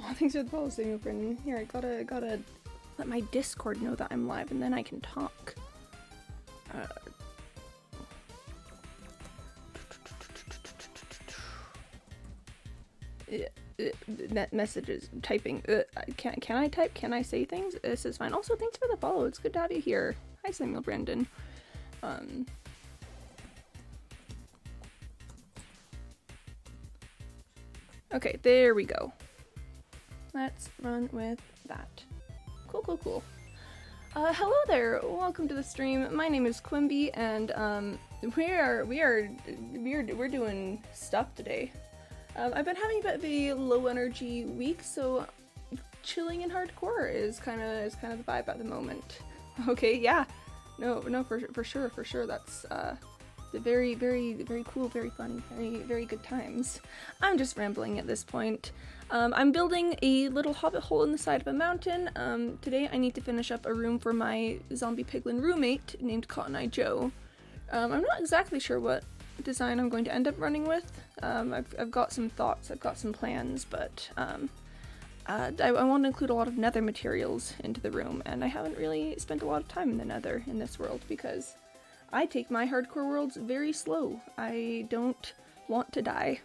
Oh, thanks for the follow, Samuel Brendan. Here, I gotta let my Discord know that I'm live, and then I can talk. Net messages, typing. Can I type? Can I say things? This is fine. Also, thanks for the follow. It's good to have you here. Hi, Samuel Brandon. Okay, there we go. Let's run with that. Cool. Hello there. Welcome to the stream. My name is Quimby, and we're doing stuff today. I've been having a bit of a low energy week, so chilling in hardcore is kind of the vibe at the moment. Okay, yeah, no, for sure. That's very cool, very fun, very good times. I'm just rambling at this point. I'm building a little hobbit hole in the side of a mountain. Today I need to finish up a room for my zombie piglin roommate named Cotton Eye Joe. I'm not exactly sure what design I'm going to end up running with. I've got some thoughts, I've got some plans, but I want to include a lot of nether materials into the room, and I haven't really spent a lot of time in the nether in this world because I take my hardcore worlds very slow. I don't want to die.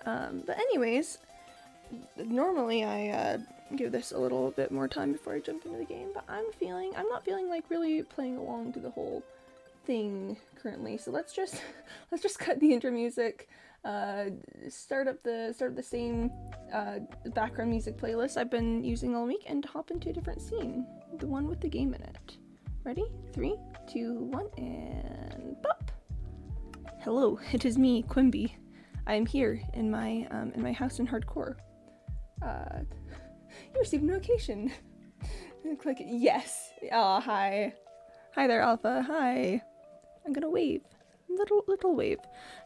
But anyways, normally I give this a little bit more time before I jump into the game, but I'm not feeling like really playing along to the whole thing currently. So let's just cut the intro music, start up the same background music playlist I've been using all week, and hop into a different scene, the one with the game in it. Ready? 3, 2, 1, and pop! Hello, it is me, Quimby. I am here in my house in hardcore. You received a notification. Click it. Yes. Aw, hi. Hi there, Alpha. Hi. I'm gonna wave. Little wave.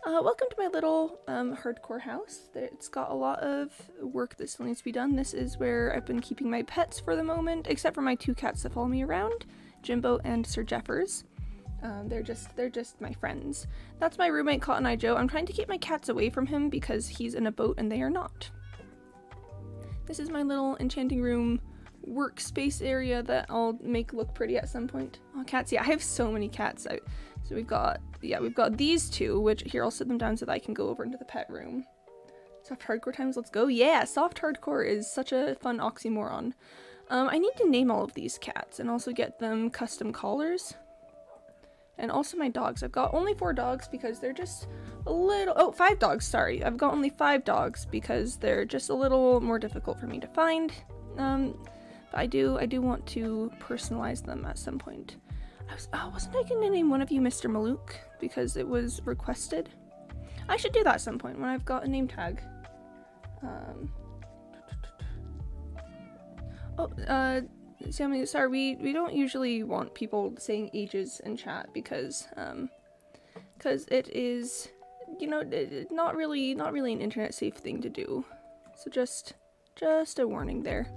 Welcome to my little hardcore house. It's got a lot of work that still needs to be done. This is where I've been keeping my pets for the moment, except for my 2 cats that follow me around, Jimbo and Sir Jeffers. They're just my friends. That's my roommate, Cotton Eye Joe. I'm trying to keep my cats away from him because he's in a boat and they are not. This is my little enchanting room workspace area that I'll make look pretty at some point. Oh, cats! Yeah, I have so many cats. So we've got these 2, which here I'll sit them down so that I can go over into the pet room. Soft hardcore times, let's go! Yeah, soft hardcore is such a fun oxymoron. I need to name all of these cats and also get them custom collars. And also my dogs. I've got only 4 dogs because they're just a little... Oh, 5 dogs, sorry. I've got only 5 dogs because they're just a little more difficult for me to find. But I do want to personalize them at some point. Wasn't I going to name one of you Mr. Malouk because it was requested? I should do that at some point when I've got a name tag. Sammy, sorry, we don't usually want people saying ages in chat because it is, you know, not really an internet safe thing to do. So just a warning there.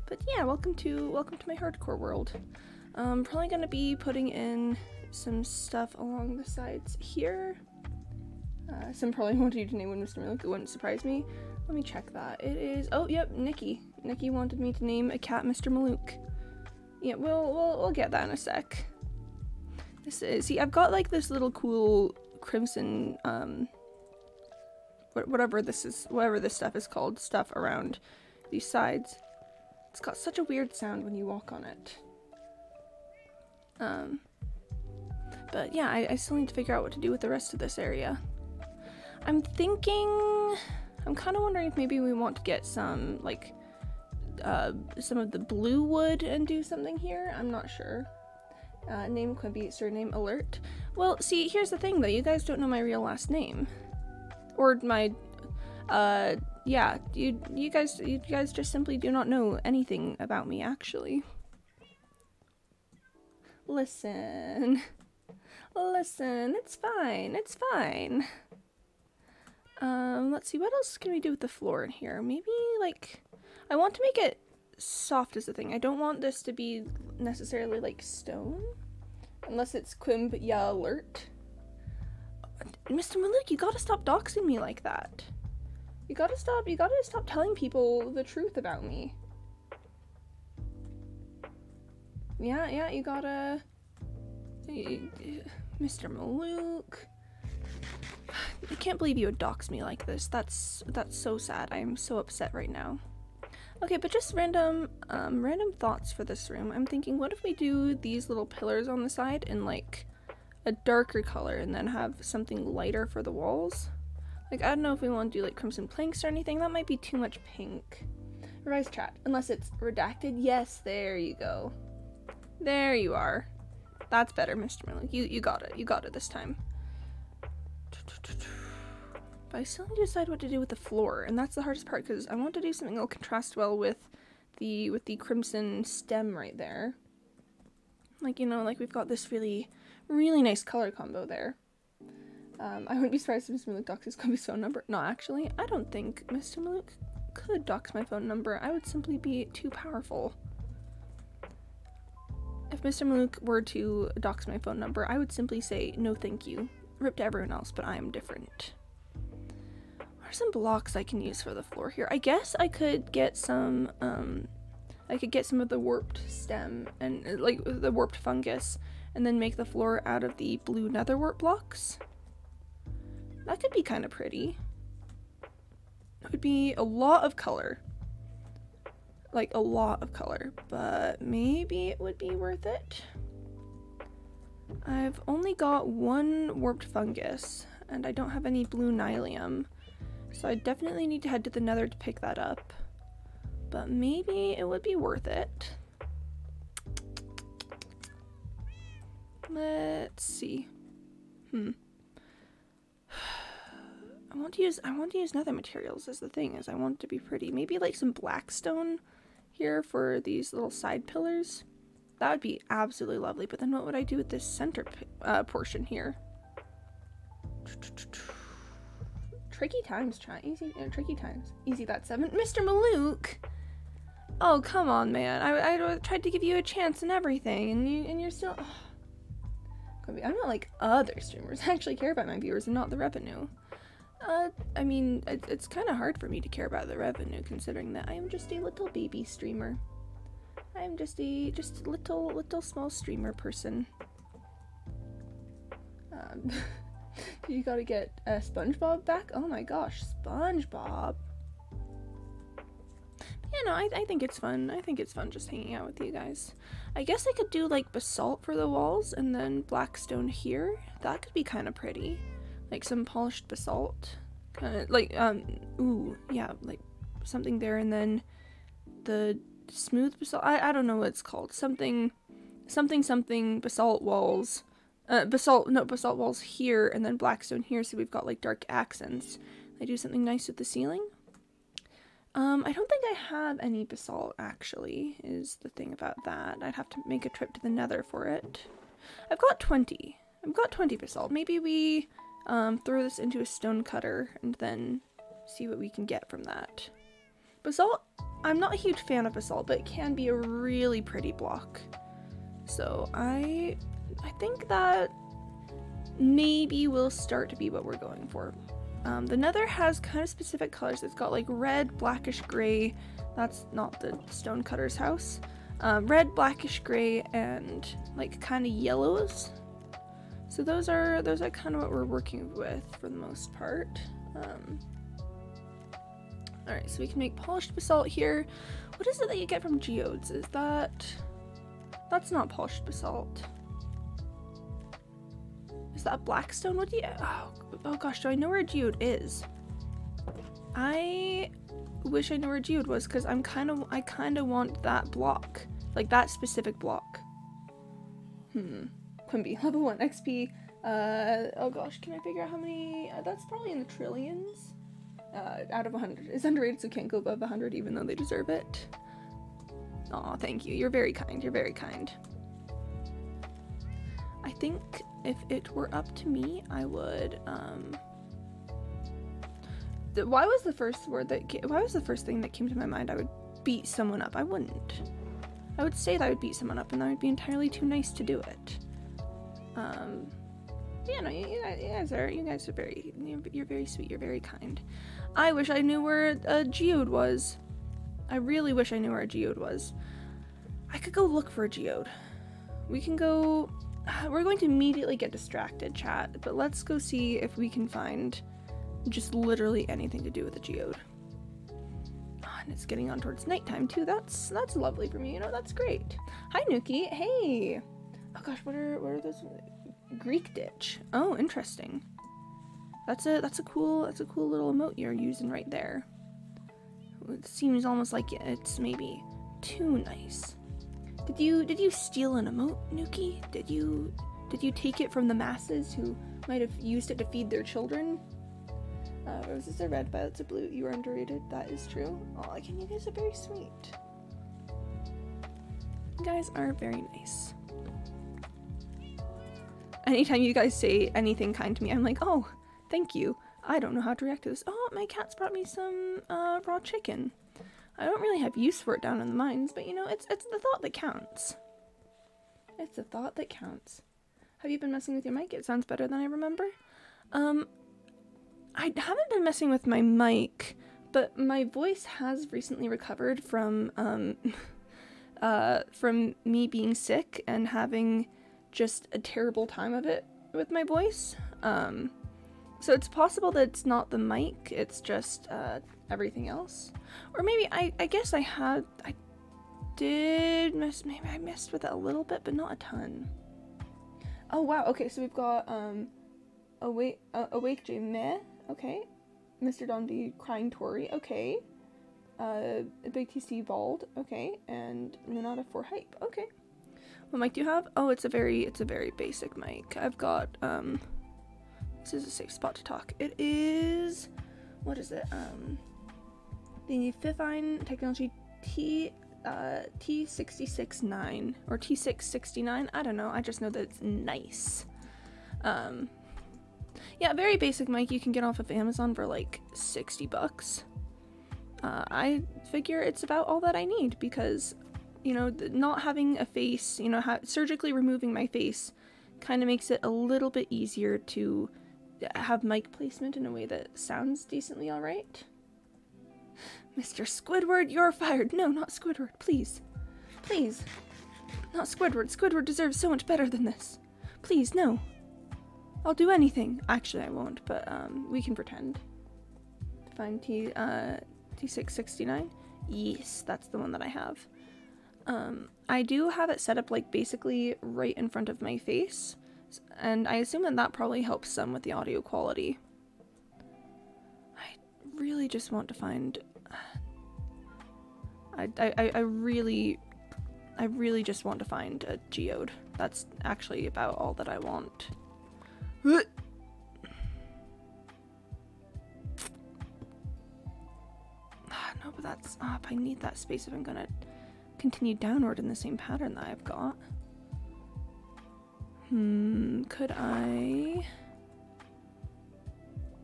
But yeah, welcome to my hardcore world. Probably gonna be putting in some stuff along the sides here. Some probably wanted you to name one Mr. Malouk. It wouldn't surprise me. Let me check that. It is, oh yep, Nikki. Nikki wanted me to name a cat Mr. Malouk. Yeah, we'll get that in a sec. This is, see, I've got like this little cool crimson, whatever this stuff is called, stuff around these sides. It's got such a weird sound when you walk on it. But yeah, I still need to figure out what to do with the rest of this area. I'm kind of wondering if maybe we want to get some, like, some of the blue wood and do something here. I'm not sure. Name Quimby, surname Alert. Well, see, here's the thing though, you guys don't know my real last name. Or my, yeah, you guys just simply do not know anything about me, actually. Listen, it's fine. Let's see, what else can we do with the floor in here? Maybe, like, I want to make it soft as a thing. I don't want this to be necessarily, like, stone. Unless it's Quimb, yeah, Alert. Mr. Malouk, you gotta stop doxing me like that. You gotta stop telling people the truth about me. Yeah, you gotta... Mr. Malouk. I can't believe you would dox me like this. That's so sad. I am so upset right now. Okay, but just random thoughts for this room. I'm thinking, what if we do these little pillars on the side in like a darker color and then have something lighter for the walls? Like, I don't know if we want to do like crimson planks or anything. That might be too much pink. Revise chat. Unless it's redacted. Yes, there you go. There you are. That's better, Mr. Malouk. You got it. You got it this time. But I still need to decide what to do with the floor, and that's the hardest part because I want to do something that'll contrast well with the crimson stem right there. Like, you know, like we've got this really nice color combo there. I wouldn't be surprised if Mr. Malouk doxes Quimby's phone number. No, actually, I don't think Mr. Malouk could dox my phone number. I would simply be too powerful. If Mr. Malouk were to dox my phone number, I would simply say, no thank you. Rip to everyone else, but I am different. What are some blocks I can use for the floor here? I guess I could get some, of the warped stem and, like, the warped fungus, and then make the floor out of the blue nether wart blocks. That could be kind of pretty. It would be a lot of color. Like, a lot of color, but maybe it would be worth it. I've only got one warped fungus, and I don't have any blue nylium, so I definitely need to head to the nether to pick that up. But maybe it would be worth it. Let's see. I want to use nether materials is the thing, is I want it to be pretty. Maybe like some blackstone here for these little side pillars. That would be absolutely lovely, but then what would I do with this center portion here? Tricky times, chat. Easy, tricky times. Easy that 7. Mr. Malouk! Oh, come on, man. I tried to give you a chance and everything, and you're still... Oh. I'm not like other streamers. I actually care about my viewers and not the revenue. I mean, it's kind of hard for me to care about the revenue, considering that I am just a little baby streamer. I'm just a little small streamer person. You gotta get SpongeBob back? Oh my gosh, SpongeBob. Yeah, no, I think it's fun. I think it's fun just hanging out with you guys. I guess I could do like basalt for the walls and then blackstone here. That could be kind of pretty. Like some polished basalt. Kind of like, ooh, yeah, like something there, and then the smooth basalt. I don't know what it's called. Something basalt walls. Basalt walls here, and then blackstone here, so we've got like dark accents. I do something nice with the ceiling. I don't think I have any basalt, actually, is the thing about that. I'd have to make a trip to the nether for it. I've got 20 basalt. Maybe we throw this into a stone cutter and then see what we can get from that. Basalt, I'm not a huge fan of basalt, but it can be a really pretty block. So I think that maybe will start to be what we're going for. The nether has kind of specific colors. It's got like red, blackish gray. That's not the stone cutter's house. Red, blackish gray, and like kind of yellows. So those are kind of what we're working with for the most part. Alright, so we can make polished basalt here. What is it that you get from geodes? Is that... That's not polished basalt. Is that blackstone? What do you... Oh gosh, do I know where a geode is? I wish I knew where a geode was, because I kind of want that block. Like, that specific block. Quimby, level 1 XP. Oh gosh, can I figure out how many? That's probably in the trillions. Out of 100. It's underrated, so can't go above 100, even though they deserve it. Aw, thank you. You're very kind. You're very kind. I think if it were up to me, I would, why was the first thing that came to my mind I would beat someone up? I wouldn't. I would say that I would beat someone up, and that would be entirely too nice to do it. Yeah, no, you guys are very, you're very sweet, you're very kind. I wish I knew where a geode was. I really wish I knew where a geode was. I could go look for a geode. We can go, we're going to immediately get distracted, chat, but let's go see if we can find just literally anything to do with a geode. Oh, and it's getting on towards nighttime too. That's lovely for me, you know, that's great. Hi, Nuki. Hey. Oh gosh, what are those? Greek ditch. Oh, interesting. That's a cool little emote you're using right there. It seems almost like it's maybe too nice. Did you steal an emote, Nuki? Did you take it from the masses who might have used it to feed their children? Roses are red, violets are blue. You are underrated. That is true. Oh, again, you guys are very sweet. You guys are very nice. Anytime you guys say anything kind to me, I'm like, oh, thank you. I don't know how to react to this. Oh, my cat's brought me some raw chicken. I don't really have use for it down in the mines, but you know, it's the thought that counts. It's the thought that counts. Have you been messing with your mic? It sounds better than I remember. I haven't been messing with my mic, but my voice has recently recovered from me being sick and having just a terrible time of it with my voice. So it's possible that it's not the mic, it's just everything else. Or maybe I guess I did miss, maybe I messed with it a little bit, but not a ton. Oh wow, okay, so we've got Awake J Meh, okay. Mr. Dundee Crying Tory, okay. Big TC Bald, okay, and Munada for Hype, okay. What mic do you have? Oh, it's a very basic mic. I've got this is a safe spot to talk. It is, what is it? The Fifine Technology T669 or T669. I don't know. I just know that it's nice. Yeah, very basic mic you can get off of Amazon for like $60. I figure it's about all that I need because, you know, not having a face, you know, surgically removing my face kind of makes it a little bit easier to have mic placement in a way that sounds decently alright. Mr. Squidward, you're fired. No, not Squidward, please. Please. Not Squidward. Squidward deserves so much better than this. Please, no. I'll do anything. Actually, I won't, but we can pretend. Find T669? Yes, that's the one that I have. I do have it set up like basically right in front of my face, and I assume that probably helps some with the audio quality. I really just want to find... I really just want to find a geode. That's actually about all that I want. No, but that's up. I need that space if I'm gonna continue downward in the same pattern that I've got. Could I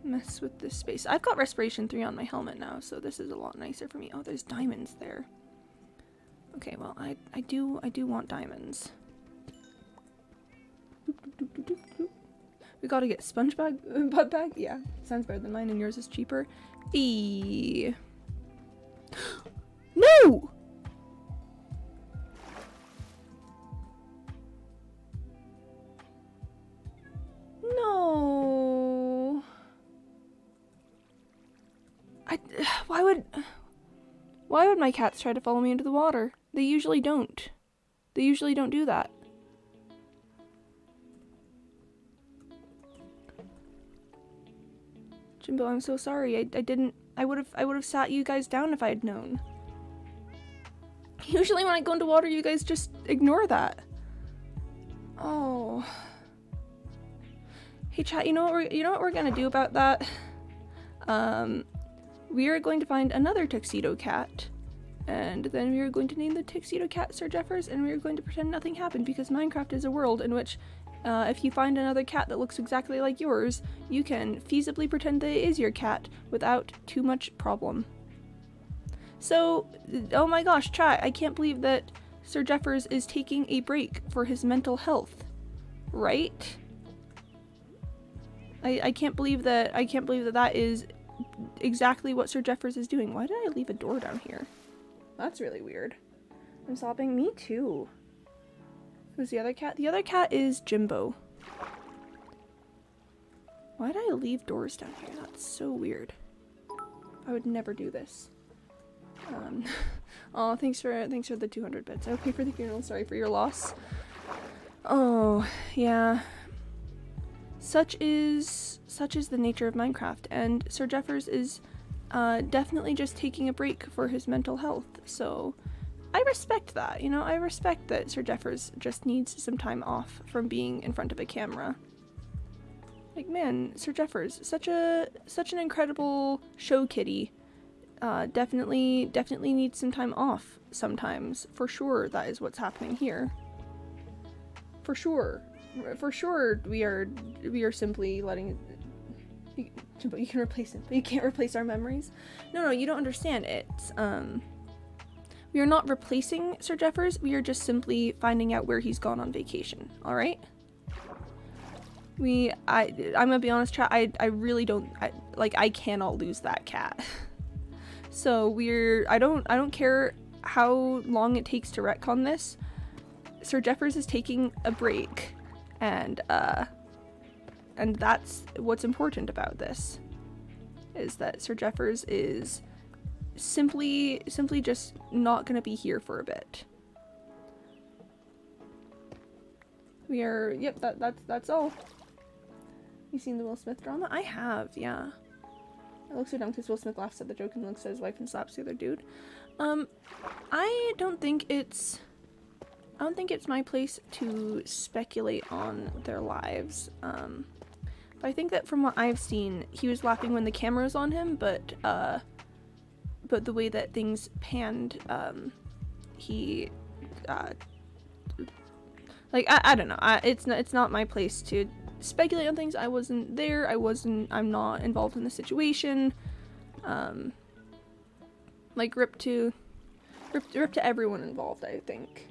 mess with this space? I've got Respiration 3 on my helmet now, so this is a lot nicer for me. Oh, there's diamonds there. Okay, well, I do want diamonds. We gotta get sponge bag, bud bag? Yeah, sounds better than mine, and yours is cheaper. No! No. Why would my cats try to follow me into the water? They usually don't. They usually don't do that. Jimbo, I'm so sorry. I would have sat you guys down if I had known. Usually when I go into water, you guys just ignore that. Oh. Hey chat, you know what we're gonna do about that? We are going to find another tuxedo cat, and then we are going to name the tuxedo cat Sir Jeffers, and we are going to pretend nothing happened, because Minecraft is a world in which if you find another cat that looks exactly like yours, you can feasibly pretend that it is your cat without too much problem. So, oh my gosh, chat, I can't believe that Sir Jeffers is taking a break for his mental health. Right? I can't believe that that is exactly what Sir Jeffers is doing. Why did I leave a door down here? That's really weird. I'm sobbing. Me too. Who's the other cat? The other cat is Jimbo. Why did I leave doors down here? That's so weird. I would never do this. Oh, thanks for the 200 bits. I'll pay for the funeral. Sorry for your loss. Oh, yeah. Such is the nature of Minecraft, and Sir Jeffers is definitely just taking a break for his mental health. So I respect that, you know. I respect that Sir Jeffers just needs some time off from being in front of a camera. Like, man, Sir Jeffers, such an incredible show kitty. Definitely needs some time off sometimes. For sure, that is what's happening here. For sure, we are simply letting. You can replace him, but you can't replace our memories. No, you don't understand. It's we are not replacing Sir Jeffers. We are just simply finding out where he's gone on vacation. All right. I'm gonna be honest, chat. I really don't I cannot lose that cat. So I don't care how long it takes to retcon this. Sir Jeffers is taking a break, and that's what's important about this, is that Sir Jeffers is simply just not gonna be here for a bit. We are, yep, that's all. You seen the Will Smith drama? I have, yeah. It looks so dumb because Will Smith laughs at the joke and looks at his wife and slaps the other dude. I don't think it's my place to speculate on their lives. But I think that from what I've seen, he was laughing when the camera was on him, but the way that things panned, he, like, I don't know. It's not my place to speculate on things. I wasn't there. I'm not involved in the situation. Like, rip to everyone involved, I think.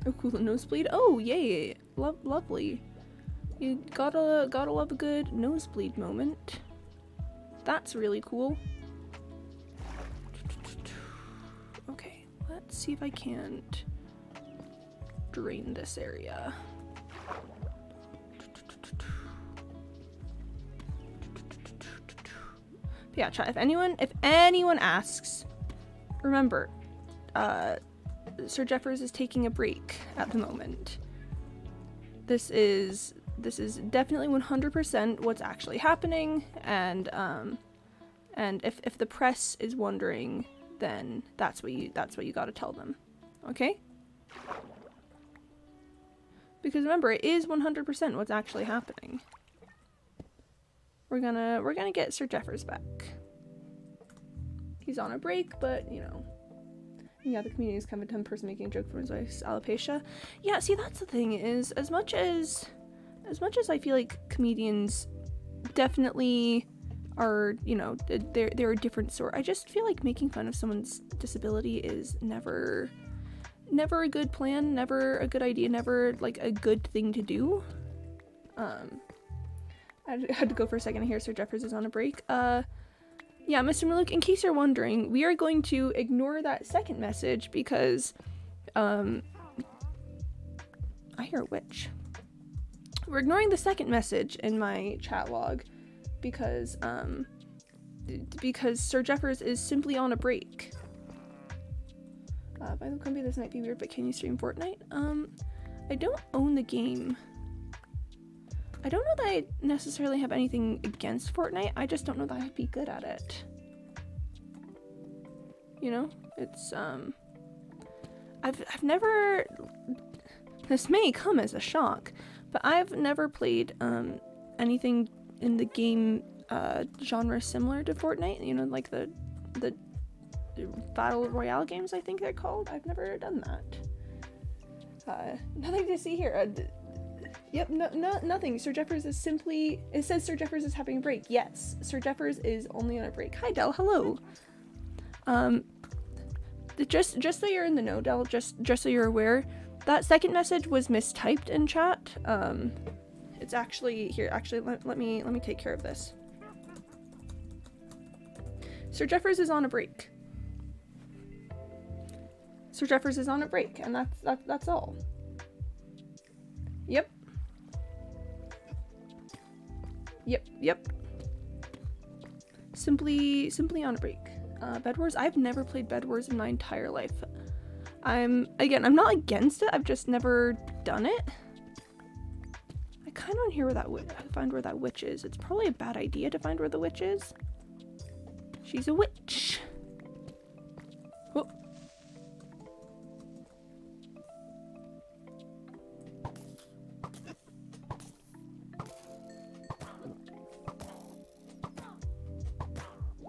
Oh, cool, a nosebleed. Oh, yay. Lovely. You gotta love a good nosebleed moment. That's really cool. Okay, let's see if I can't drain this area. But yeah, chat, if anyone asks, remember, Sir Jeffers is taking a break at the moment. This is definitely 100% what's actually happening, and if the press is wondering, then that's what you gotta tell them, okay? Because remember, it is 100% what's actually happening. We're gonna get Sir Jeffers back. He's on a break, but you know. Yeah, the community is kind of a dumb person making a joke from his wife's alopecia. Yeah, see, that's the thing, is as much as I feel like comedians definitely are, you know, they're a different sort. I just feel like making fun of someone's disability is never a good plan, never a good idea, never like a good thing to do. I had to go for a second here. Sir Jeffers is on a break. Yeah, Mr. Maluk, in case you're wondering, we are going to ignore that second message because, I hear a witch. We're ignoring the second message in my chat log because Sir Jeffers is simply on a break. By the Quimby, this might be weird, but can you stream Fortnite? I don't own the game. I don't know that I necessarily have anything against Fortnite, I just don't know that I'd be good at it. You know? It's, I've never... This may come as a shock, but I've never played, anything in the game, genre similar to Fortnite, you know, like the Battle Royale games, I think they're called. I've never done that. Nothing to see here. Yep, nothing. Sir Jeffers is simply... It says Sir Jeffers is having a break. Yes, Sir Jeffers is only on a break. Hi, Del. Hello. just so you're in the know, Del, just so you're aware, that second message was mistyped in chat. It's actually here. Actually, let me take care of this. Sir Jeffers is on a break. Sir Jeffers is on a break, and that's all. Yep. Yep. Simply on a break. Bed Wars? I've never played Bed Wars in my entire life. I'm not against it, I've just never done it. I kind of want to hear where find where that witch is. It's probably a bad idea to find where the witch is. She's a witch. Oh.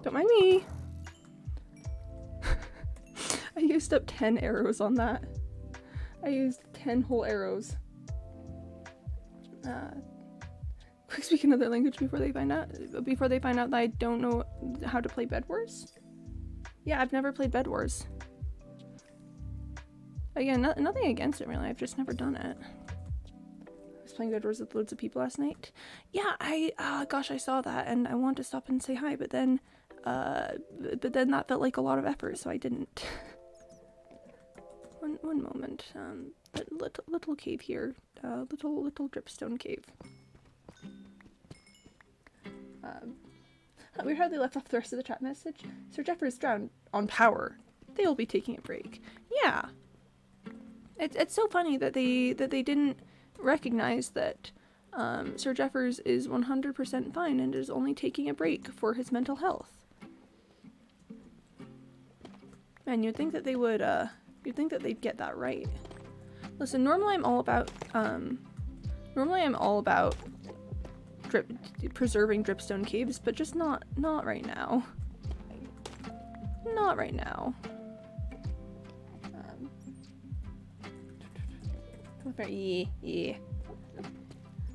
Don't mind me. I used up 10 arrows on that. I used 10 whole arrows. Quick speak another language before they find out that I don't know how to play Bed Wars. Yeah, I've never played Bed Wars. Again, nothing against it really. I've just never done it. I was playing Bed Wars with loads of people last night. Yeah, gosh, I saw that and I wanted to stop and say hi, but then that felt like a lot of effort, so I didn't. One moment. Little cave here. Little dripstone cave. We hardly left off the rest of the chat message. Sir Jeffers drowned on power. They will be taking a break. Yeah. It's so funny that they didn't recognize that Sir Jeffers is 100% fine and is only taking a break for his mental health. Man, you'd think that they would, you'd think that they'd get that right. Listen, normally I'm all about preserving dripstone caves, but just not right now. Not right now. Yeah.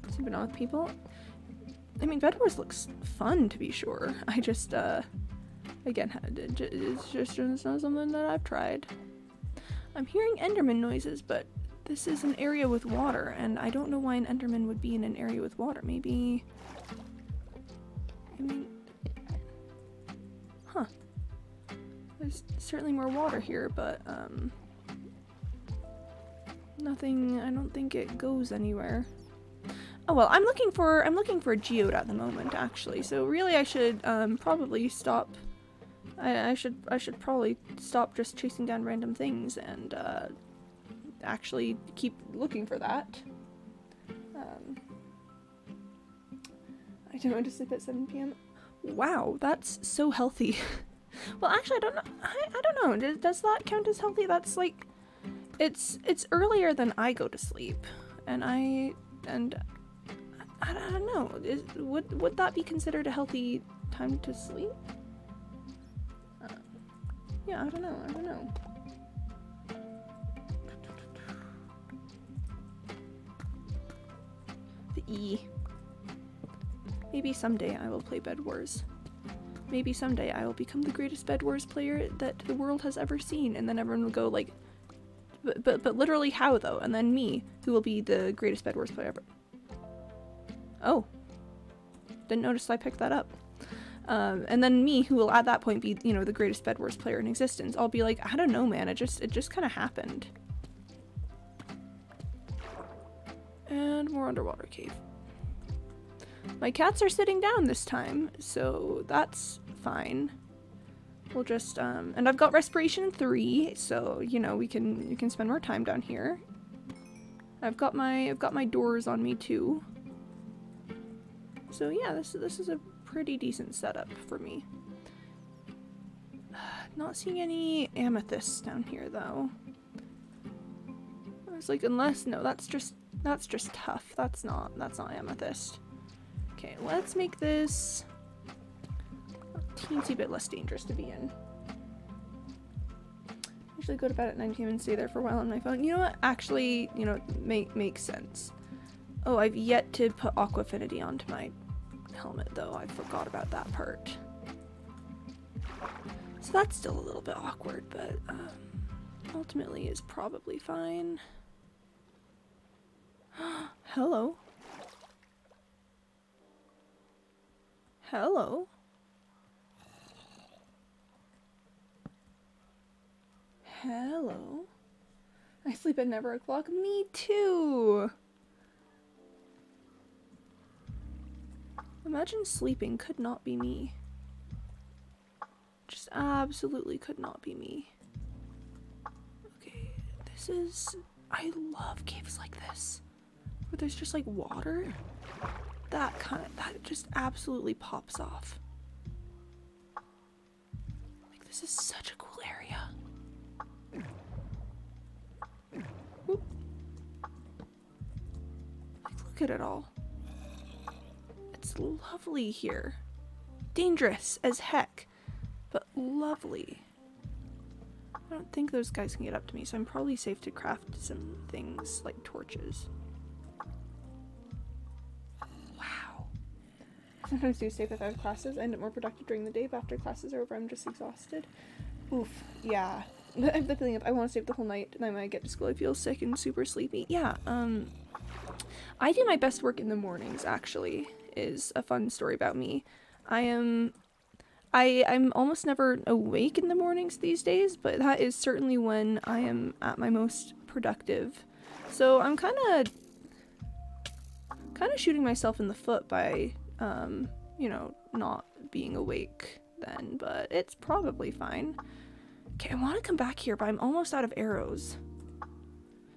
Sleeping on with people. I mean, Bed Wars looks fun, to be sure. I just, again, it's just not something that I've tried. I'm hearing Enderman noises, but this is an area with water, and I don't know why an Enderman would be in an area with water. Maybe... I mean... Huh. There's certainly more water here, but, nothing... I don't think it goes anywhere. Oh well, I'm looking for a geode at the moment, actually, so really I should, probably stop... I should probably stop just chasing down random things and, actually keep looking for that. I don't want to sleep at 7 p.m. Wow, that's so healthy. Well, actually, I don't know. I don't know. Does that count as healthy? That's like, it's earlier than I go to sleep, and I don't know. Would that be considered a healthy time to sleep? Yeah, I don't know. The E. Maybe someday I will play Bed Wars. Maybe someday I will become the greatest Bed Wars player that the world has ever seen, and then everyone will go like, but literally how though? And then me, who will be the greatest Bed Wars player ever. Oh. Didn't notice I picked that up. And then me, who will at that point be, you know, the greatest Bed Wars player in existence. I'll be like, I don't know, man, it just kind of happened. And more underwater cave. My cats are sitting down this time, so that's fine. We'll just, and I've got respiration 3, so, you know, you can spend more time down here. I've got my doors on me too. So yeah, this is a pretty decent setup for me. Not seeing any amethysts down here though. I was like, unless, no, that's just tough. That's not amethyst. Okay, let's make this a teensy bit less dangerous to be in. Usually go to bed at 9 p.m. and stay there for a while on my phone. You know what? Actually, you know, makes sense. Oh, I've yet to put Aquafinity onto my helmet though. I forgot about that part. So that's still a little bit awkward, but ultimately is probably fine. Hello. Hello. Hello. I sleep at never o'clock. Me too. Imagine sleeping could not be me. Just absolutely could not be me. Okay, this is... I love caves like this. Where there's just like water. That just absolutely pops off. Like, this is such a cool area. Whoop. Like, look at it all. It's lovely here. Dangerous as heck, but lovely. I don't think those guys can get up to me, so I'm probably safe to craft some things like torches. Wow. I sometimes do stay if I have classes. I end up more productive during the day, but after classes are over, I'm just exhausted. Oof. Yeah. I have the feeling if I want to stay up the whole night, and then when I get to school, I feel sick and super sleepy. Yeah. I do my best work in the mornings, actually, is a fun story about me. I'm almost never awake in the mornings these days, but that is certainly when I am at my most productive. So I'm kind of shooting myself in the foot by, you know, not being awake then, but it's probably fine. Okay, I want to come back here, but I'm almost out of arrows.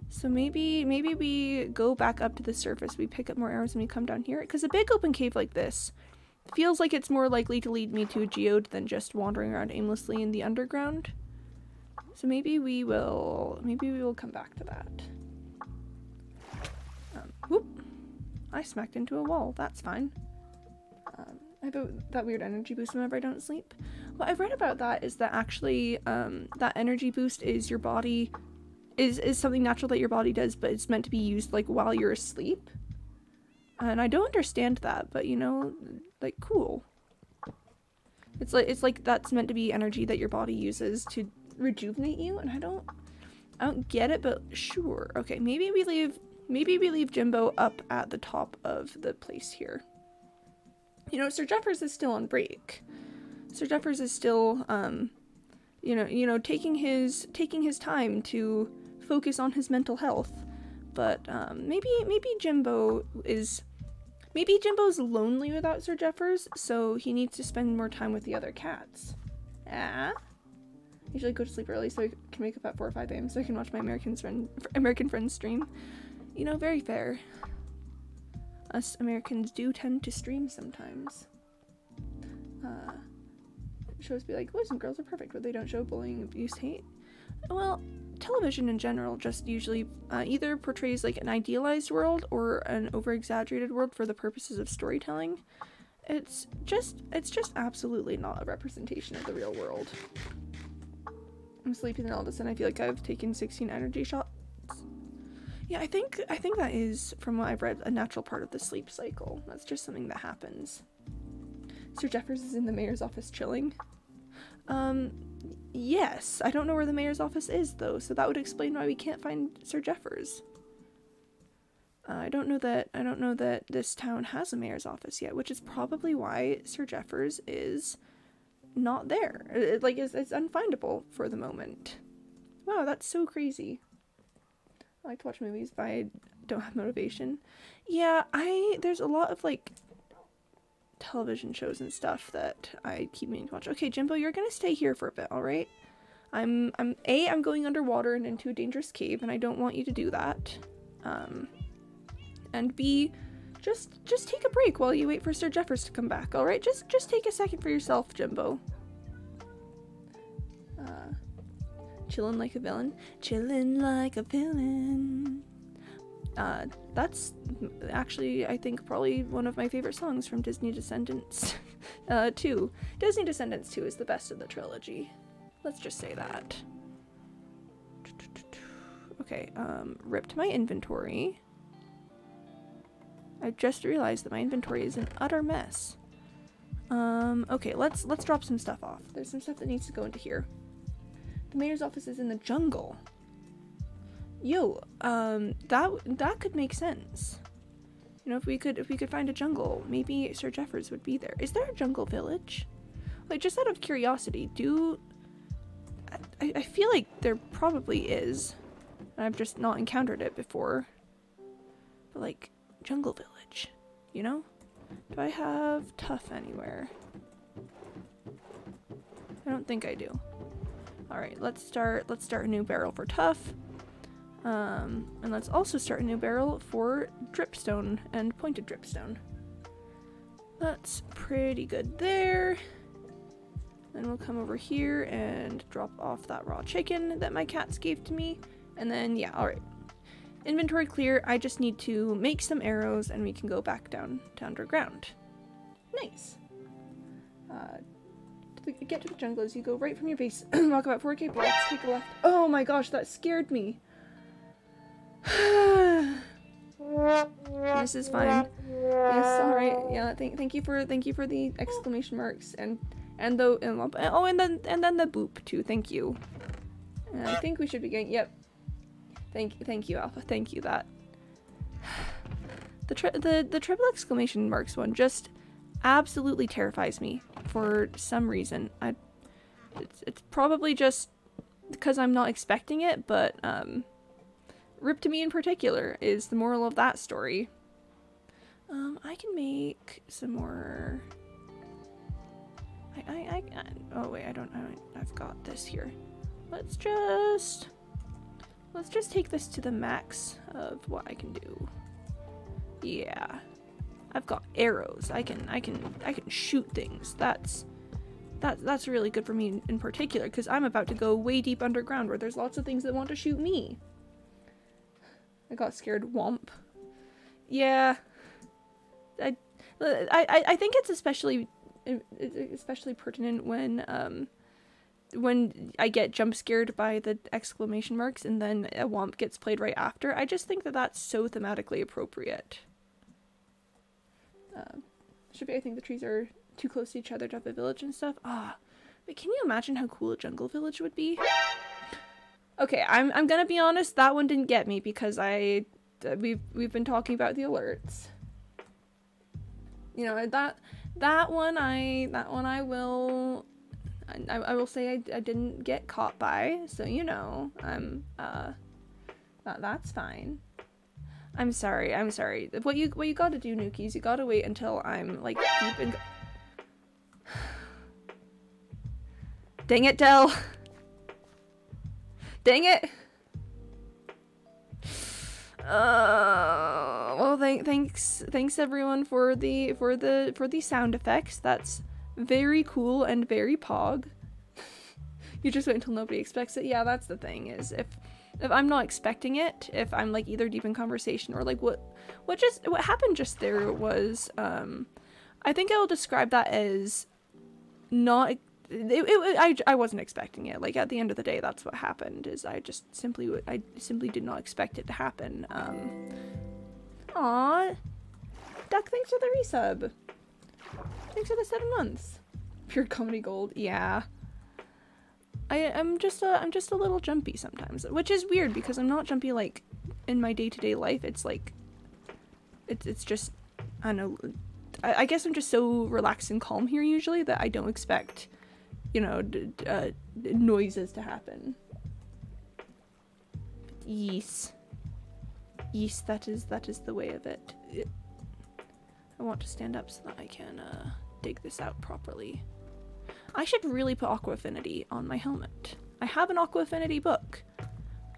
So maybe we go back up to the surface, we pick up more arrows and we come down here, because a big open cave like this feels like it's more likely to lead me to a geode than just wandering around aimlessly in the underground. So maybe we will come back to that. Whoop! I smacked into a wall. That's fine. I have that weird energy boost whenever I don't sleep. What I've read about that is that actually that energy boost is your body is something natural that your body does, but it's meant to be used like while you're asleep. And I don't understand that, but you know, like, cool. It's like that's meant to be energy that your body uses to rejuvenate you, and I don't get it, but sure. Okay, maybe we leave Jimbo up at the top of the place here. You know, Sir Jeffers is still on break. Sir Jeffers is still you know, taking his time to focus on his mental health. But maybe Jimbo's lonely without Sir Jeffers, so he needs to spend more time with the other cats. Ah. Usually go to sleep early so I can wake up at 4 or 5 a.m. so I can watch my American friends stream. You know, very fair. Us Americans do tend to stream sometimes. Shows be like, boys and girls are perfect, but they don't show bullying, abuse, hate. Well, television in general just usually either portrays like an idealized world or an over-exaggerated world for the purposes of storytelling. It's just absolutely not a representation of the real world. I'm sleeping and all of a sudden I feel like I've taken 16 energy shots. Yeah, I think that is, from what I've read, a natural part of the sleep cycle. That's just something that happens. Sir Jeffers is in the mayor's office chilling. Yes. I don't know where the mayor's office is, though, so that would explain why we can't find Sir Jeffers. I don't know that this town has a mayor's office yet, which is probably why Sir Jeffers is not there. It's unfindable for the moment. Wow, that's so crazy. I like to watch movies, but I don't have motivation. Yeah, there's a lot of, like, television shows and stuff that I keep meaning to watch. Okay, Jimbo, you're gonna stay here for a bit, alright? I'm going underwater and into a dangerous cave, and I don't want you to do that. And B, just take a break while you wait for Sir Jeffers to come back, alright? Just take a second for yourself, Jimbo. Chillin' like a villain. Chillin' like a villain. That's actually, I think, probably one of my favorite songs from Disney Descendants 2. Disney Descendants 2 is the best of the trilogy. Let's just say that. Okay, ripped my inventory. I just realized that my inventory is an utter mess. Okay, let's drop some stuff off. There's some stuff that needs to go into here. The mayor's office is in the jungle. Yo, that could make sense. You know, if we could find a jungle, maybe Sir Jeffers would be there. Is there a jungle village? Like, just out of curiosity, I feel like there probably is. I've just not encountered it before. But like, jungle village, you know? Do I have tough anywhere? I don't think I do. Alright, let's start a new barrel for tough. And let's also start a new barrel for dripstone and pointed dripstone. That's pretty good there. Then we'll come over here and drop off that raw chicken that my cats gave to me. And then, yeah, alright. Inventory clear. I just need to make some arrows and we can go back down to underground. Nice. Get to the jungle as you go right from your base. Walk about 4k blocks, take a left. Oh my gosh, that scared me. This is fine. Yes, alright. Yeah, thank you for the exclamation marks and then the boop too. Thank you. And I think we should be getting, yep. Thank you, Alpha. Thank you. That the triple exclamation marks one just absolutely terrifies me for some reason. It's probably just because I'm not expecting it, but Rip to me in particular is the moral of that story. I can make some more. Oh wait, I've got this here. Let's just take this to the max of what I can do. Yeah. I've got arrows. I can shoot things. That's really good for me in particular, because I'm about to go way deep underground where there's lots of things that want to shoot me. I got scared. Womp. Yeah. I think it's especially pertinent when I get jump scared by the exclamation marks and then a womp gets played right after. I just think that that's so thematically appropriate. Should be, I think the trees are too close to each other to have a village and stuff. Ah, but can you imagine how cool a jungle village would be? Okay, I'm gonna be honest, that one didn't get me because we've been talking about the alerts. You know, that one I will say I didn't get caught by, so you know, that's fine. I'm sorry. What you gotta do, Nukies, you gotta wait until I'm like deep in. Dang it, Del. Dang it. Well, thanks everyone for the sound effects. That's very cool and very pog. You just wait until nobody expects it. Yeah, that's the thing, is if I'm not expecting it, if I'm like either deep in conversation or like what happened just there was I think I will describe that as not I wasn't expecting it. Like at the end of the day, that's what happened, is I simply did not expect it to happen. Aw, Duck, thanks for the resub. Thanks for the 7 months. Pure comedy gold. Yeah. I'm just a little jumpy sometimes, which is weird because I'm not jumpy like in my day-to-day life. It's like it's just, I don't know, I guess I'm just so relaxed and calm here usually that I don't expect, you know, noises to happen. Yes, that is the way of it. I want to stand up so that I can dig this out properly. I should really put Aqua Affinity on my helmet. I have an Aqua Affinity book.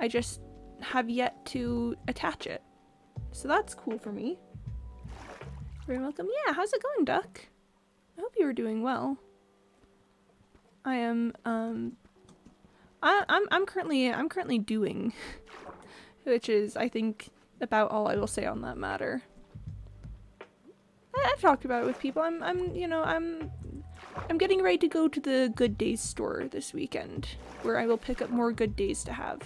I just have yet to attach it. So that's cool for me. Very welcome. Yeah, how's it going, Duck? I hope you are doing well. I am I'm currently doing, which is, I think, about all I will say on that matter. I've talked about it with people. I'm getting ready to go to the Good Days store this weekend, where I will pick up more good days to have.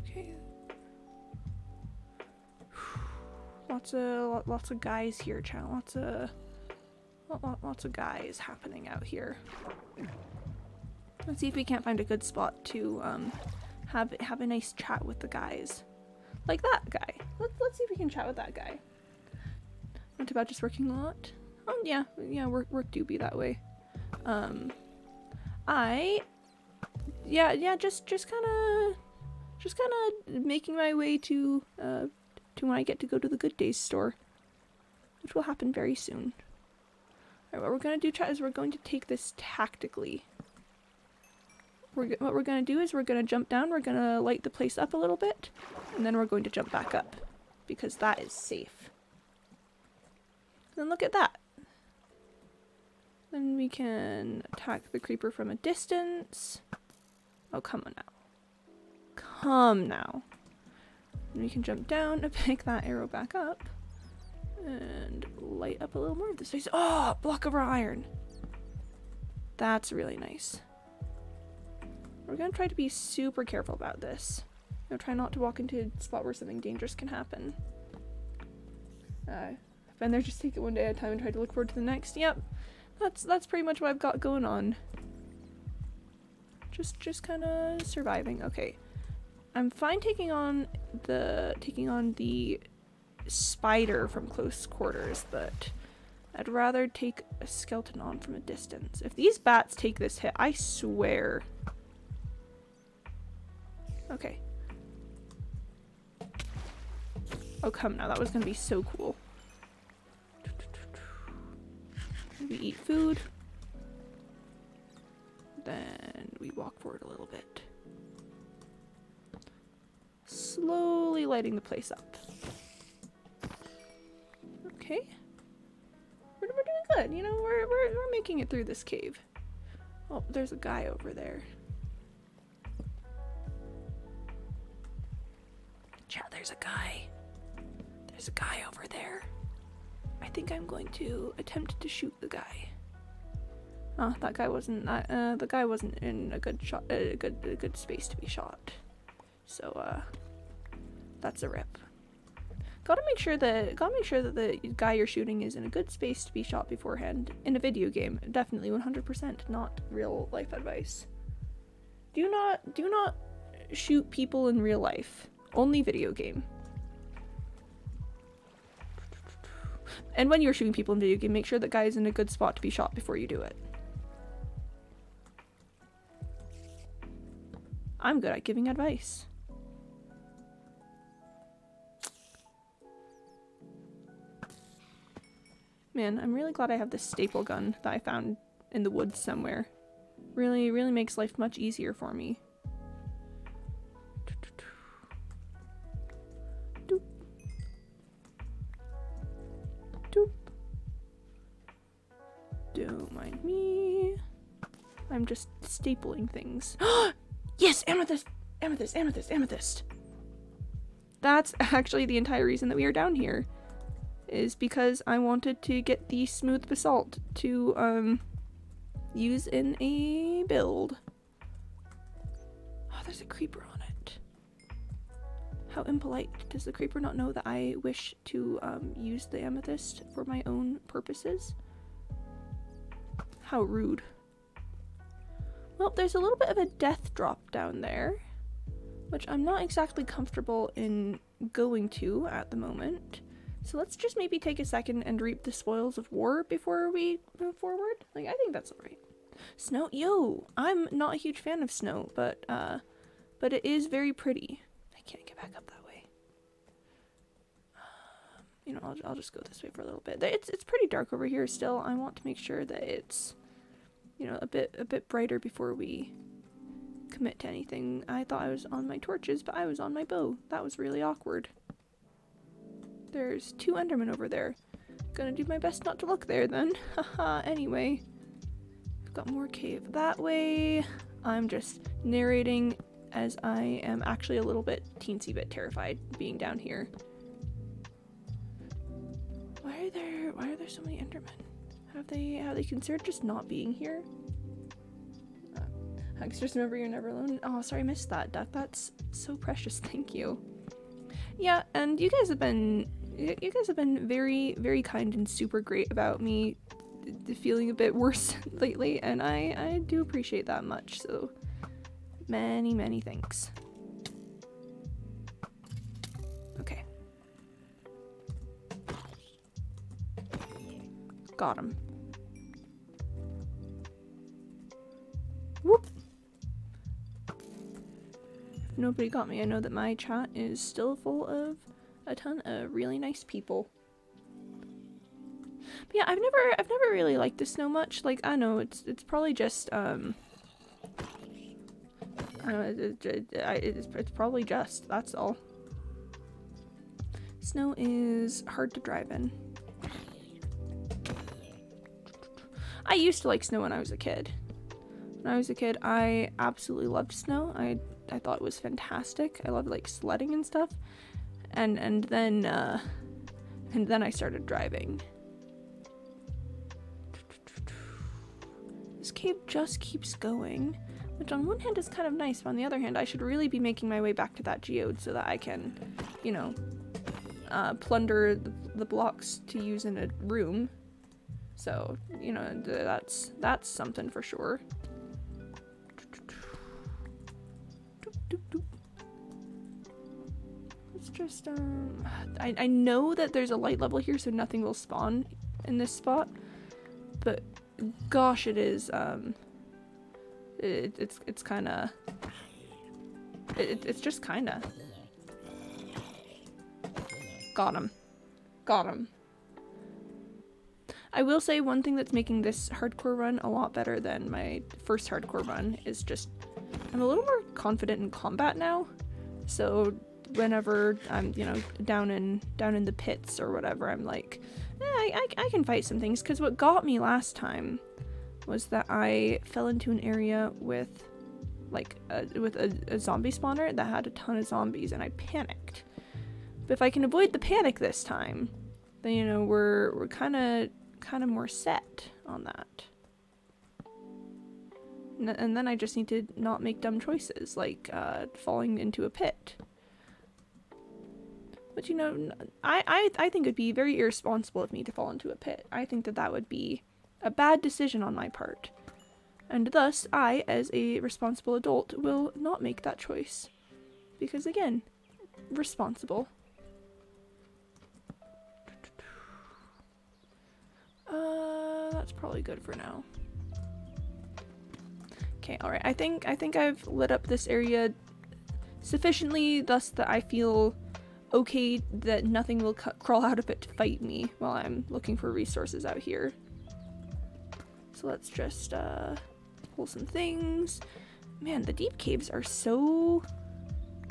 Okay. Lots of guys here, chat. Lots of guys happening out here. Let's see if we can't find a good spot to have a nice chat with the guys. Like that guy. Let's see if we can chat with that guy. Not too bad, just working a lot. Oh yeah, work do be that way. Just kind of making my way to when I get to go to the Good Days store, which will happen very soon. Alright, what we're gonna do, chat, is we're going to take this tactically. What we're gonna do is we're gonna jump down, we're gonna light the place up a little bit, and then we're going to jump back up, because that is safe. Then look at that. Then we can attack the creeper from a distance. Oh, come on now. Come now. And we can jump down and pick that arrow back up and light up a little more of this space. Oh, block of iron. That's really nice. We're gonna try to be super careful about this. You know, try not to walk into a spot where something dangerous can happen. I've been there, just take it one day at a time and try to look forward to the next. Yep, that's pretty much what I've got going on. Just kind of surviving. Okay. I'm fine taking on the spider from close quarters, but I'd rather take a skeleton on from a distance. If these bats take this hit, I swear. Okay. Oh, come now. That was gonna be so cool. We eat food. Then we walk forward a little bit. Slowly lighting the place up. Okay. We're doing good. You know, we're making it through this cave. Oh, there's a guy over there. Chat, there's a guy. There's a guy over there. I think I'm going to attempt to shoot the guy. Oh, that guy wasn't. The guy wasn't in a good shot. A good space to be shot. So that's a rip. Gotta make sure that the guy you're shooting is in a good space to be shot beforehand in a video game. Definitely 100%, not real life advice. Do not shoot people in real life. Only video game. And when you're shooting people in video game, make sure that guy is in a good spot to be shot before you do it. I'm good at giving advice. Man, I'm really glad I have this staple gun that I found in the woods somewhere. Really makes life much easier for me. Doop. Doop. Don't mind me. I'm just stapling things. Yes! Amethyst! Amethyst! Amethyst! Amethyst! That's actually the entire reason that we are down here. Is because I wanted to get the smooth basalt to use in a build. Oh, there's a creeper on it. How impolite. Does the creeper not know that I wish to use the amethyst for my own purposes? How rude. Well, there's a little bit of a death drop down there, which I'm not exactly comfortable in going to at the moment. So let's just maybe take a second and reap the spoils of war before we move forward. Like, I think that's alright. Snow? Yo! I'm not a huge fan of snow, but it is very pretty. I can't get back up that way. You know, I'll just go this way for a little bit. It's pretty dark over here still. I want to make sure that it's, you know, a bit brighter before we commit to anything. I thought I was on my torches, but I was on my bow. That was really awkward. There's 2 Endermen over there. Gonna do my best not to look there then. Haha, anyway. I've got more cave that way. I'm just narrating as I am actually a little bit teensy bit terrified being down here. Why are there so many Endermen? Have they considered just not being here? Hugs, just remember you're never alone. Oh, sorry, I missed that, Duck. That's so precious, thank you. Yeah, and you guys have been you guys have been very, very kind and super great about me feeling a bit worse lately, and I do appreciate that much, so many, many thanks. Okay. Got him. Whoop! If nobody got me, I know that my chat is still full of a ton of really nice people. But yeah, I've never really liked the snow much. Like, I know it's probably just I don't know, it's probably just, that's all. Snow is hard to drive in. I used to like snow when I was a kid. When I was a kid, I absolutely loved snow. I thought it was fantastic. I loved like sledding and stuff. And then I started driving. This cave just keeps going, which on one hand is kind of nice, but on the other hand, I should really be making my way back to that geode so that I can, you know, plunder the blocks to use in a room. So, you know, that's something for sure. Let's just, I know that there's a light level here, so nothing will spawn in this spot, but gosh, it is, it's kinda, it's just kinda. Got him. Got him. I will say one thing that's making this hardcore run a lot better than my first hardcore run is just I'm a little more confident in combat now. So whenever I'm, you know, down in the pits or whatever, I'm like, I can fight some things. Because what got me last time was that I fell into an area with like a zombie spawner that had a ton of zombies, and I panicked. But if I can avoid the panic this time, then, you know, we're kind of more set on that. And then I just need to not make dumb choices, like falling into a pit. But, you know, I think it'd be very irresponsible of me to fall into a pit. I think that would be a bad decision on my part. And thus, I, as a responsible adult, will not make that choice. Because, again, responsible. That's probably good for now. Okay, alright. I think I've lit up this area sufficiently, thus that I feel okay that nothing will crawl out of it to fight me while I'm looking for resources out here. So let's just pull some things. Man, the deep caves are so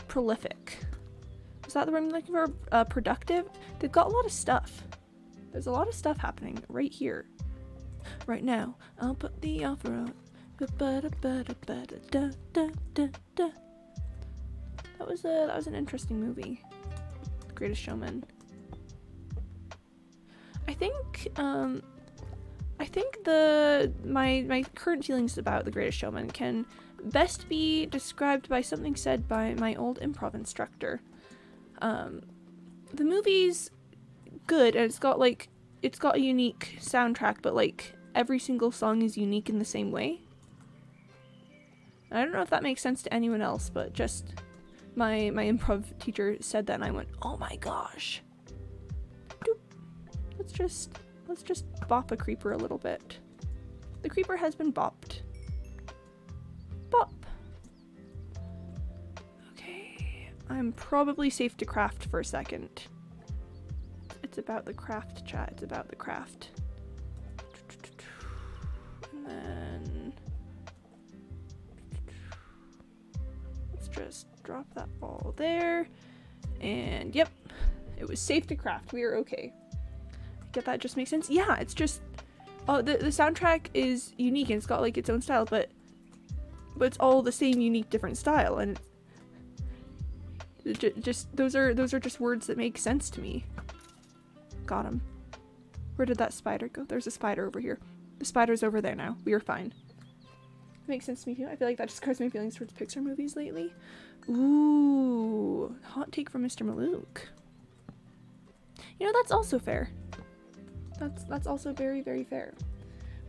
prolific. Is that the word I'm looking for? Productive? They've got a lot of stuff. There's a lot of stuff happening right here. Right now, I'll put the offer out. That was an interesting movie. The Greatest Showman. I think my current feelings about The Greatest Showman can best be described by something said by my old improv instructor. The movie's good, and it's got a unique soundtrack, but like every single song is unique in the same way. I don't know if that makes sense to anyone else, but just my improv teacher said that and I went, oh my gosh. Doop. Let's just bop a creeper a little bit. The creeper has been bopped. Bop. Okay, I'm probably safe to craft for a second. It's about the craft, chat. It's about the craft. And then let's just drop that ball there. And yep, it was safe to craft. We are okay. Get that just makes sense? Yeah, it's just the soundtrack is unique and it's got like its own style, but it's all the same unique different style, and just those are just words that make sense to me. Got him. Where did that spider go? There's a spider over here. The spider's over there now. We are fine. Makes sense to me too. I feel like that describes my feelings towards Pixar movies lately. Ooh, hot take from Mr. Malouk. You know, that's also fair. That's also very, very fair.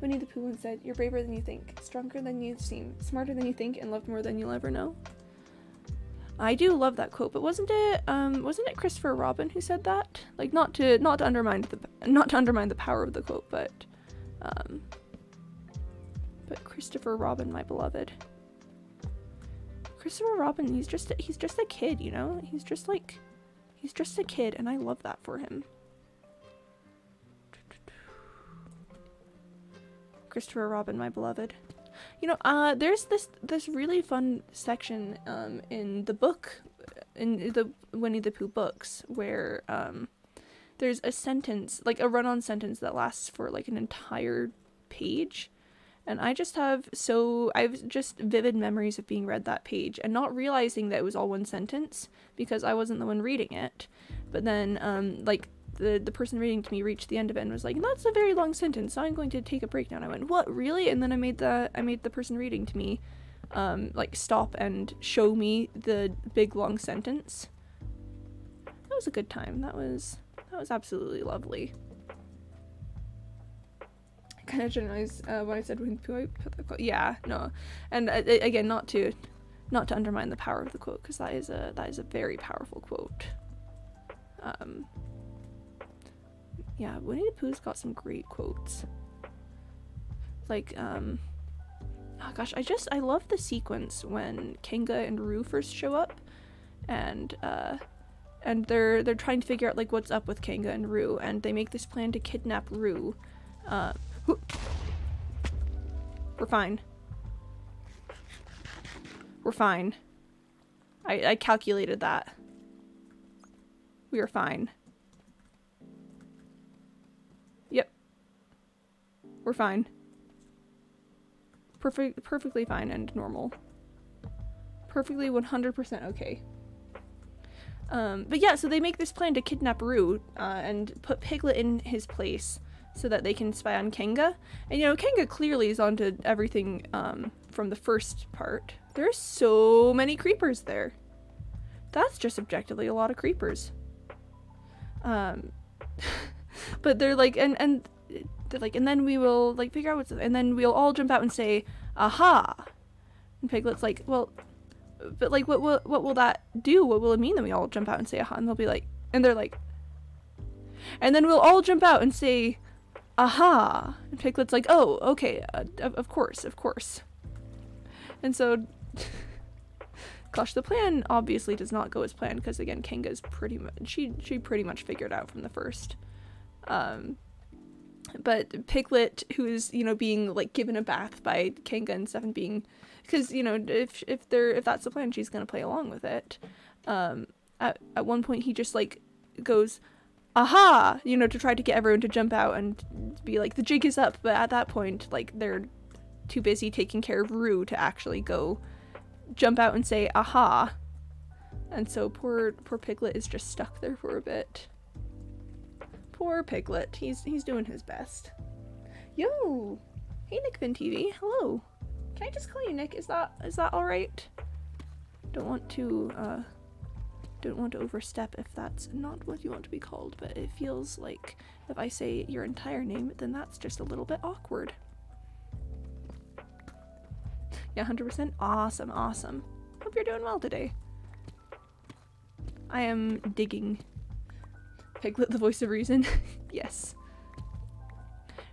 Winnie the Pooh once said, "You're braver than you think, stronger than you seem, smarter than you think, and loved more than you'll ever know." I do love that quote, but wasn't it Christopher Robin who said that? Like, not to undermine the power of the quote, but Christopher Robin, my beloved. Christopher Robin, he's just a kid, you know? He's just a kid, and I love that for him. Christopher Robin, my beloved. You know, there's this really fun section in the book, in the Winnie the Pooh books, where there's a sentence, like a run-on sentence that lasts for like an entire page, and I've just vivid memories of being read that page and not realizing that it was all one sentence because I wasn't the one reading it. But then like the person reading to me reached the end of it and was like, "That's a very long sentence, so I'm going to take a break now." And I went, "What, really?" And then I made the person reading to me like stop and show me the big long sentence. That was a good time. That was absolutely lovely. I kind of generalized when I said Winnie the Pooh, I put that quote. Yeah, no, and again, not to undermine the power of the quote, because that is a very powerful quote. Yeah, Winnie the Pooh's got some great quotes. Like, oh gosh, I love the sequence when Kanga and Roo first show up, and they're trying to figure out like what's up with Kanga and Roo, and they make this plan to kidnap Roo. We're fine. We're fine. I calculated that. We are fine. Yep. We're fine. Perfectly fine and normal. Perfectly 100% okay. But yeah, so they make this plan to kidnap Roo, and put Piglet in his place so that they can spy on Kanga. And you know, Kanga clearly is onto everything, from the first part. There's so many creepers there. That's just objectively a lot of creepers. But they're like, and they're like, and then we will like figure out what's, and then we'll all jump out and say, "Aha!" And Piglet's like, "Well, but like, what will that do? What will it mean that we all jump out and say aha?" And they'll be like, and they're like, and then we'll all jump out and say, "Aha!" And Piglet's like, "Oh, okay, of course." And so, gosh, the plan obviously does not go as planned, because again, Kanga's pretty much, she pretty much figured out from the first. But Piglet, who is, you know, being like given a bath by Kanga and stuff, and being, because, you know, if that's the plan, she's gonna play along with it. At one point he just like goes, "Aha!" you know, to try to get everyone to jump out and be like, the jig is up. But at that point, like, they're too busy taking care of Roo to actually go jump out and say aha. And so poor Piglet is just stuck there for a bit. Poor Piglet. He's doing his best. Yo! Hey, Nickvin TV. Hello. Can I just call you Nick? Is that alright? Don't want to overstep if that's not what you want to be called, but it feels like if I say your entire name, then that's just a little bit awkward. Yeah, 100%. Awesome. Hope you're doing well today. I am digging Piglet, the voice of reason. Yes.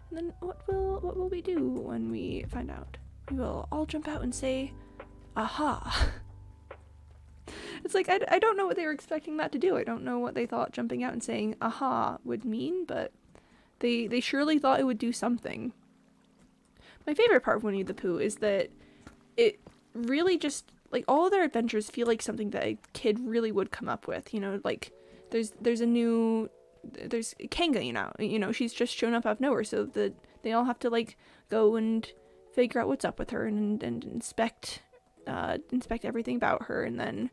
And then what will we do when we find out? We will all jump out and say, aha. It's like, I don't know what they were expecting that to do. I don't know what they thought jumping out and saying aha would mean, but they surely thought it would do something. My favorite part of Winnie the Pooh is that it really just, like, all of their adventures feel like something that a kid really would come up with, you know, like, there's Kanga, you know, she's just shown up out of nowhere, so that they all have to, like, go and figure out what's up with her and inspect everything about her, and then,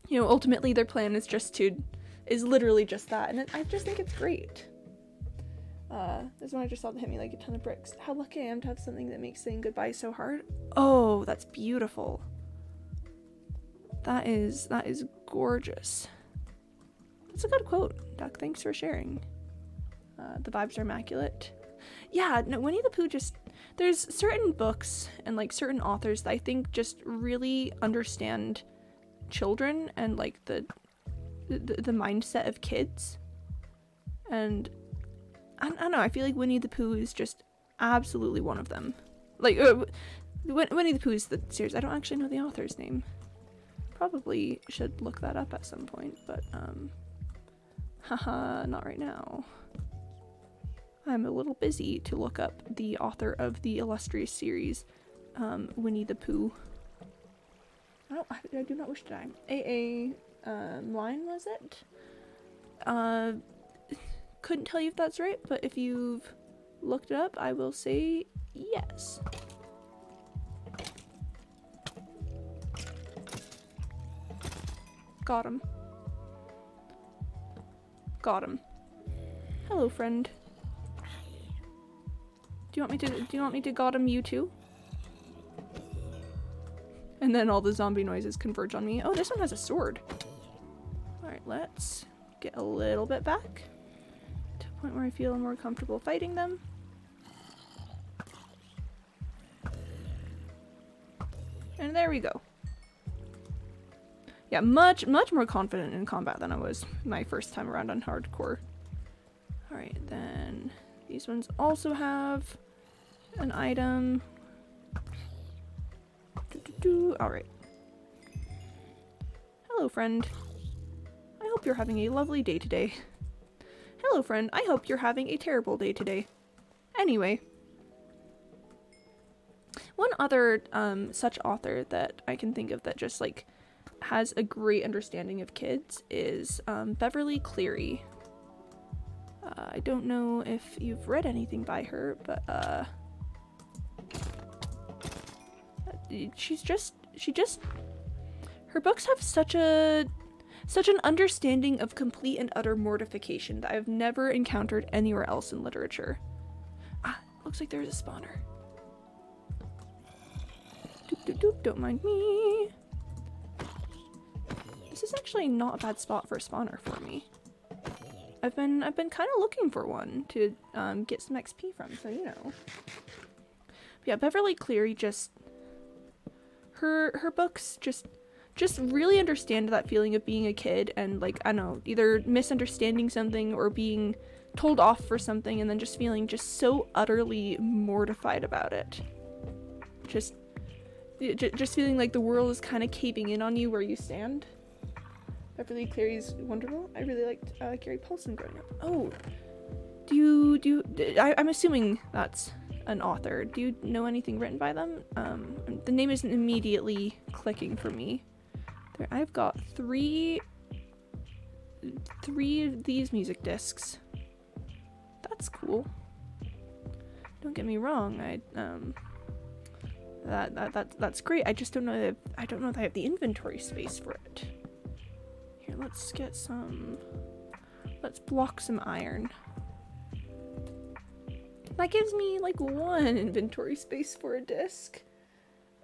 you know, ultimately their plan is literally just that, and I just think it's great. This one I just saw that hit me like a ton of bricks. How lucky I am to have something that makes saying goodbye so hard. Oh, that's beautiful. That is gorgeous. It's a good quote, Duck. Thanks for sharing. The vibes are immaculate. Yeah, no, Winnie the Pooh just... There's certain books and, like, certain authors that I think just really understand children and, like, the mindset of kids. And I don't know, I feel like Winnie the Pooh is just absolutely one of them. Like, Winnie the Pooh is the series. I don't actually know the author's name. Probably should look that up at some point, but, haha, not right now. I'm a little busy to look up the author of the illustrious series, Winnie the Pooh. I do not wish to die. A line, was it? Couldn't tell you if that's right, but if you've looked it up, I will say yes. Got him. Got him. Hello, friend. Do you want me to got him you too? And then all the zombie noises converge on me. Oh, this one has a sword. Alright, let's get a little bit back to a point where I feel more comfortable fighting them. And there we go. Yeah, much more confident in combat than I was my first time around on hardcore. Alright, then these ones also have an item. Alright. Hello, friend. I hope you're having a lovely day today. Hello, friend. I hope you're having a terrible day today. Anyway. One other such author that I can think of that just, like, has a great understanding of kids is Beverly Cleary. I don't know if you've read anything by her, but her books have such an understanding of complete and utter mortification that I've never encountered anywhere else in literature. Ah, looks like there's a spawner. Doop doop doop, don't mind me. This is actually not a bad spot for a spawner for me. I've been kind of looking for one to get some XP from, so you know. But yeah, Beverly Cleary just her books just really understand that feeling of being a kid and, like, I don't know, either misunderstanding something or being told off for something and then just feeling just so utterly mortified about it. Just feeling like the world is kind of caving in on you where you stand. Beverly Cleary's wonderful. I really liked Gary Paulson growing up. Oh, I'm assuming that's an author. Do you know anything written by them? The name isn't immediately clicking for me. There, I've got three of these music discs. That's cool. Don't get me wrong. That's great. I just don't know if I have the inventory space for it. Here, let's get some. Let's block some iron. That gives me like one inventory space for a disc.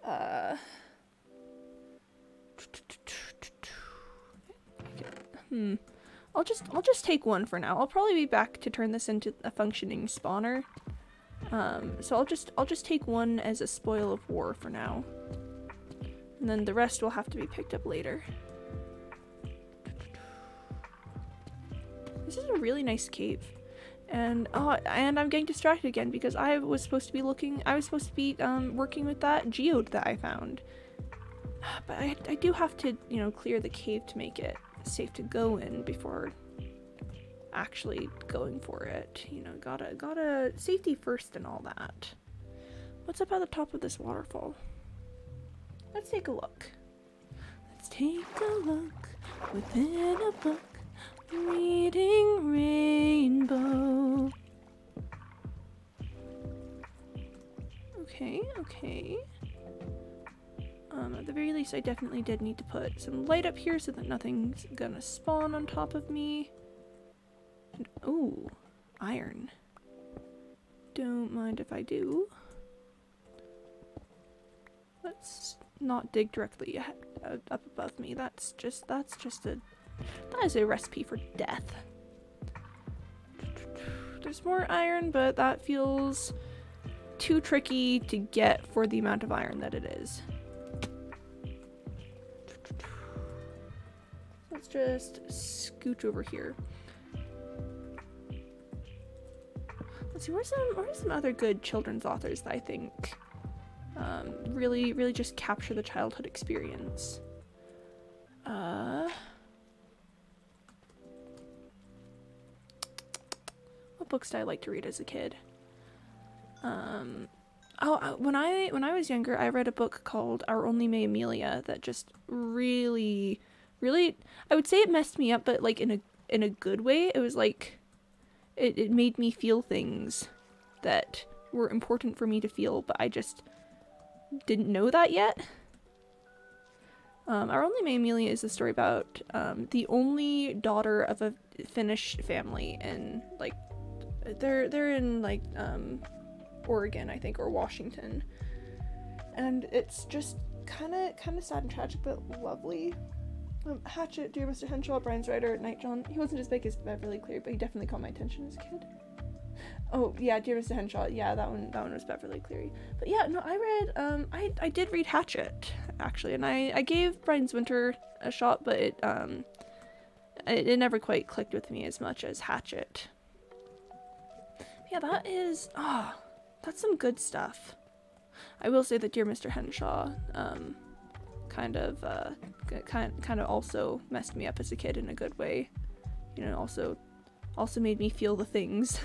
I'll just take one for now. I'll probably be back to turn this into a functioning spawner. So I'll just take one as a spoil of war for now. And then the rest will have to be picked up later. This is a really nice cave. And I'm getting distracted again because I was supposed to be working with that geode that I found. But I do have to, you know, clear the cave to make it safe to go in before actually going for it. You know, gotta safety first and all that. What's up at the top of this waterfall? Let's take a look. Let's take a look within a book. Reading Rainbow. Okay. At the very least, I definitely did need to put some light up here so that nothing's gonna spawn on top of me. And, ooh, iron. Don't mind if I do. Let's not dig directly up above me. That's just a That is a recipe for death. There's more iron, but that feels too tricky to get for the amount of iron that it is. Let's just scooch over here. Let's see, where's some other good children's authors that I think really just capture the childhood experience. What books did I like to read as a kid? When I was younger, I read a book called Our Only May Amelia that just really, I would say it messed me up, but like in a good way. It was like it made me feel things that were important for me to feel, but I just didn't know that yet. Our Only May Amelia is a story about the only daughter of a Finnish family, and like they're in like Oregon, I think, or Washington, and it's just kind of sad and tragic, but lovely. Hatchet, Dear Mr. Henshaw, Brian's writer, Nightjohn. He wasn't as big as Beverly Cleary, but he definitely caught my attention as a kid. Oh yeah, Dear Mr. Henshaw. Yeah, that one was Beverly Cleary. But yeah, no, I read I did read Hatchet actually, and I gave Brian's Winter a shot, but it never quite clicked with me as much as Hatchet. Yeah, that's some good stuff. I will say that Dear Mr. Henshaw kind of also messed me up as a kid in a good way. You know, also made me feel the things.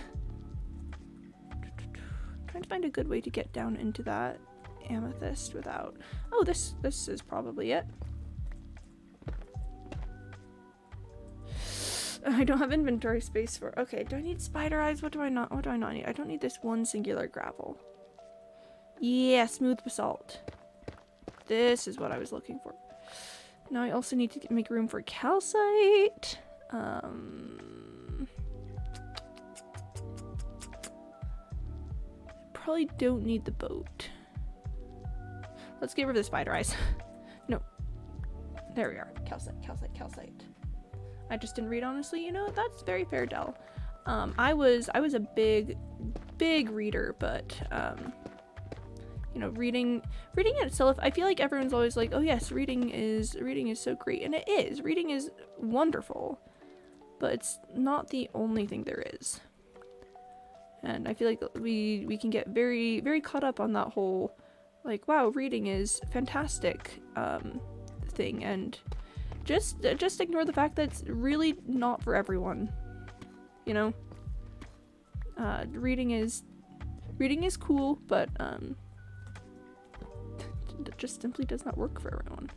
Trying to find a good way to get down into that amethyst without... Oh, this is probably it. I don't have inventory space for... Okay, do I need spider eyes? What do I not need? I don't need this one singular gravel. Yeah, smooth basalt. This is what I was looking for. Now I also need to make room for calcite. Probably don't need the boat. Let's get rid of the spider eyes. No. There we are. Calcite. I just didn't read, honestly. You know, that's very fair, Dell. I was a big reader, but you know, reading itself, I feel like everyone's always like, oh yes, reading is so great, and it is. Reading is wonderful, but it's not the only thing there is. And I feel like we can get very caught up on that whole, like, wow, reading is fantastic thing, and just ignore the fact that it's really not for everyone. You know, reading is cool, but it just simply does not work for everyone.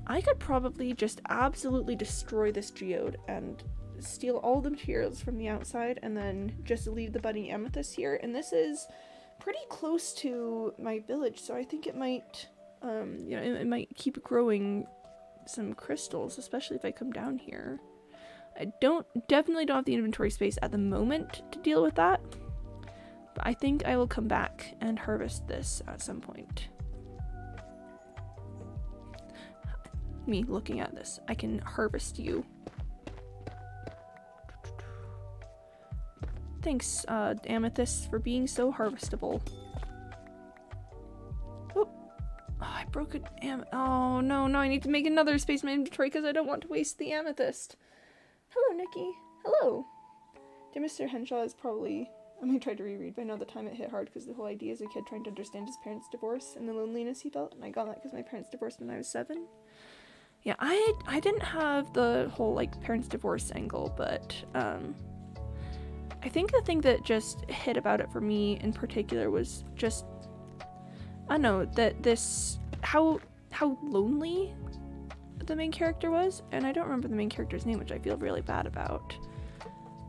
I could probably just absolutely destroy this geode and steal all the materials from the outside and then just leave the budding amethyst here, and this is pretty close to my village, so I think it might you know, it might keep growing some crystals, especially if I come down here. I definitely don't have the inventory space at the moment to deal with that, but I think I will come back and harvest this at some point. Me looking at this, I can harvest you. Thanks, amethyst, for being so harvestable. Oh, I broke it. Oh no, I need to make another space in my inventory because I don't want to waste the amethyst. Hello, Nikki. Hello. Dear Mr. Henshaw is probably... I might try to reread, but I know the time it hit hard because the whole idea as a kid trying to understand his parents' divorce and the loneliness he felt, and I got that because my parents divorced when I was 7. Yeah, I didn't have the whole, like, parents' divorce angle, but, I think the thing that just hit about it for me in particular was just, I don't know, that this, how lonely the main character was, and I don't remember the main character's name, which I feel really bad about,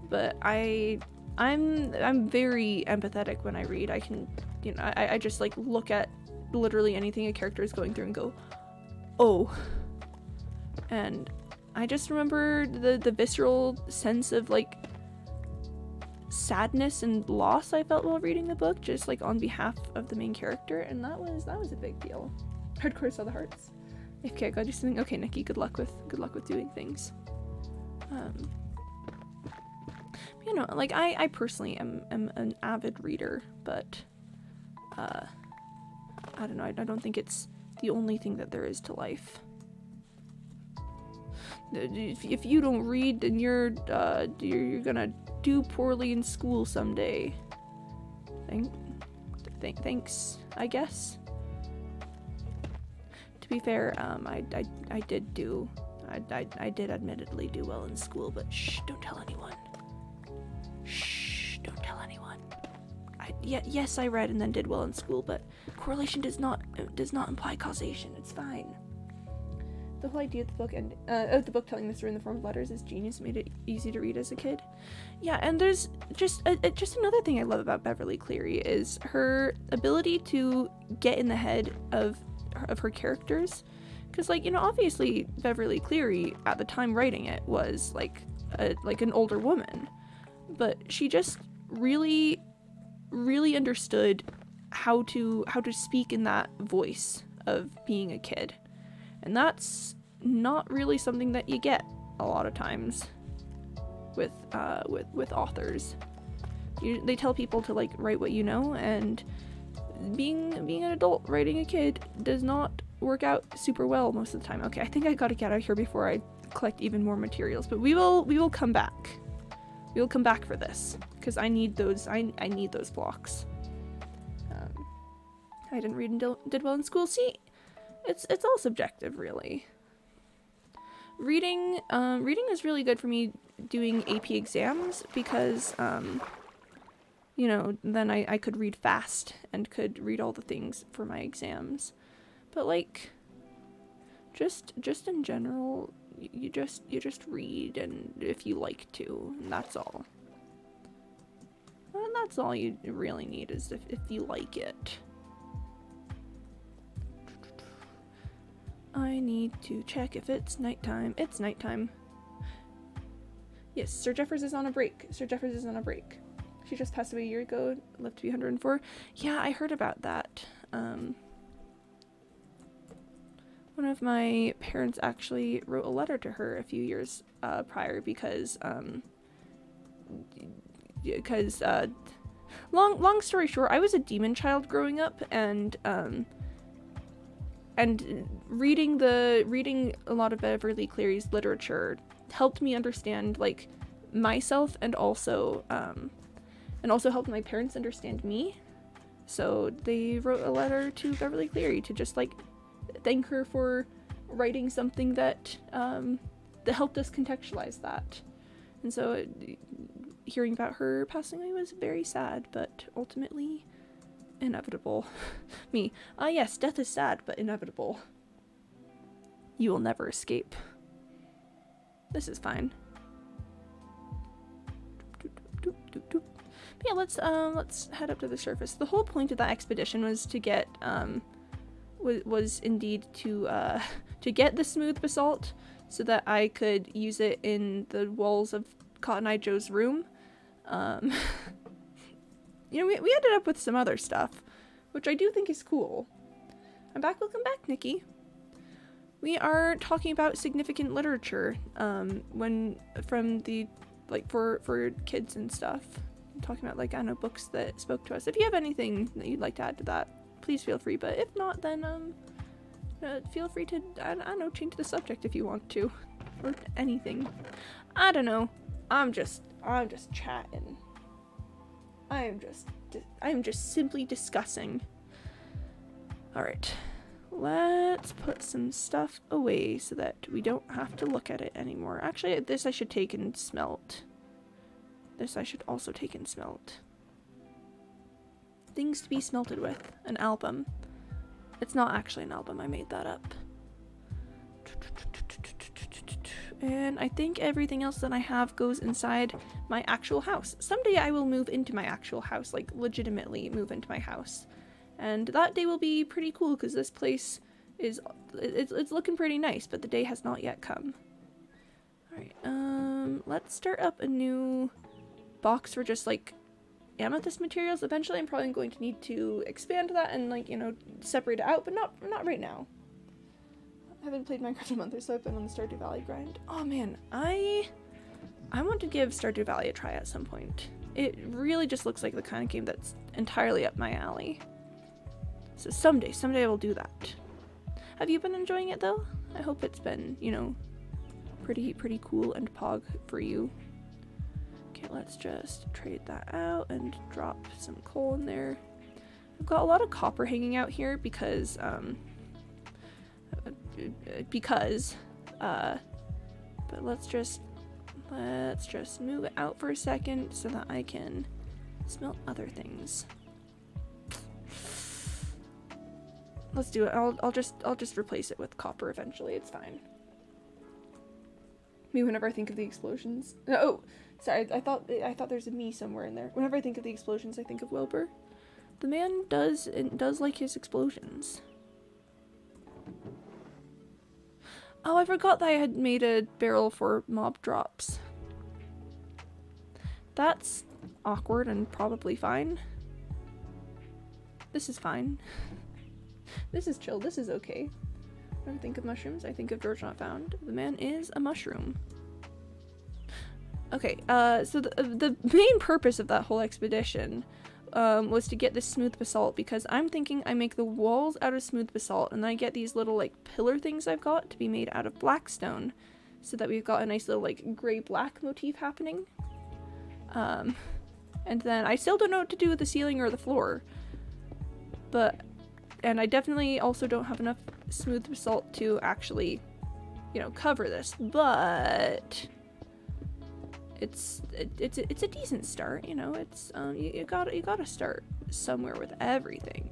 but I'm very empathetic when I read. I can, you know, I just, like, look at literally anything a character is going through and go, oh. And I just remember the visceral sense of, like, sadness and loss I felt while reading the book, just, like, on behalf of the main character, and that was a big deal. Hardcore saw the hearts. Okay, I gotta do something. Okay, Nikki, good luck with doing things. You know, like, I personally am an avid reader, but, I don't know, I don't think it's the only thing that there is to life. If you don't read, then you're gonna do poorly in school someday. Thanks, I guess. To be fair, I did admittedly do well in school, but shh, don't tell anyone. Shh, don't tell anyone. Yes, I read and then did well in school, but correlation does not imply causation. It's fine. The whole idea of the book telling the story in the form of letters is genius. Made it easy to read as a kid. Yeah, and there's just another thing I love about Beverly Cleary is her ability to get in the head of her characters. Because, like, you know, obviously Beverly Cleary at the time writing it was like an older woman, but she just really understood how to speak in that voice of being a kid. And that's not really something that you get a lot of times with authors. They tell people to, like, write what you know, and being an adult writing a kid does not work out super well most of the time. Okay, I think I gotta get out of here before I collect even more materials, but we will come back. We will come back for this because I need those. I need those blocks. I didn't read and did well in school. See. It's all subjective, really. Reading is really good for me doing AP exams because, you know, then I could read fast and could read all the things for my exams. But, like, just in general, you just read, and if you like to, and that's all. And that's all you really need is if you like it. I need to check if it's nighttime. It's nighttime. Yes, Sir Jeffers is on a break. Sir Jeffers is on a break. She just passed away a year ago, lived to be 104. Yeah, I heard about that. One of my parents actually wrote a letter to her a few years prior because long story short, I was a demon child growing up, and reading a lot of Beverly Cleary's literature helped me understand, like, myself, and also helped my parents understand me. So they wrote a letter to Beverly Cleary to just, like, thank her for writing something that helped us contextualize that. And so hearing about her passing away was very sad, but ultimately inevitable. Me. Ah, yes, death is sad, but inevitable. You will never escape. This is fine. But yeah, let's head up to the surface. The whole point of that expedition was to get was indeed to get the smooth basalt so that I could use it in the walls of Cotton Eye Joe's room. You know, we ended up with some other stuff, which I do think is cool. I'm back. Welcome back, Nikki. We are talking about significant literature, for kids and stuff. I'm talking about, like, I don't know, books that spoke to us. If you have anything that you'd like to add to that, please feel free. But if not, then feel free to, I don't know, change the subject if you want to, or anything. I don't know. I'm just chatting. I am just simply discussing. Alright. Let's put some stuff away so that we don't have to look at it anymore. Actually, this I should take and smelt. This I should also take and smelt. Things to be smelted with. An album. It's not actually an album, I made that up. And I think everything else that I have goes inside my actual house. Someday I will move into my actual house, like legitimately move into my house. And that day will be pretty cool because this place is, it's looking pretty nice, but the day has not yet come. Alright, let's start up a new box for just, like, amethyst materials. Eventually I'm probably going to need to expand that and, like, you know, separate it out, but not right now. I haven't played Minecraft in a month or so. I've been on the Stardew Valley grind. Oh man, I I want to give Stardew Valley a try at some point. It really just looks like the kind of game that's entirely up my alley. So someday I will do that. Have you been enjoying it though? I hope it's been, you know, pretty cool and pog for you. Okay, let's just trade that out and drop some coal in there. I've got a lot of copper hanging out here because but let's just move it out for a second so that I can smelt other things. Let's do it. I'll just replace it with copper eventually. It's fine. Me whenever I think of the explosions. Oh, sorry. I thought there's a me somewhere in there. Whenever I think of the explosions, I think of Wilbur. The man does like his explosions. Oh, I forgot that I had made a barrel for mob drops. That's awkward and probably fine. This is fine. This is chill. This is okay. When I think of mushrooms, I think of George Not Found. The man is a mushroom. Okay, so the main purpose of that whole expedition was to get this smooth basalt, because I'm thinking I make the walls out of smooth basalt and then I get these little like pillar things I've got to be made out of black stone, so that we've got a nice little like gray-black motif happening. And then I still don't know what to do with the ceiling or the floor, and I definitely also don't have enough smooth basalt to actually, you know, cover this, but it's a decent start, you know. It's you gotta start somewhere with everything.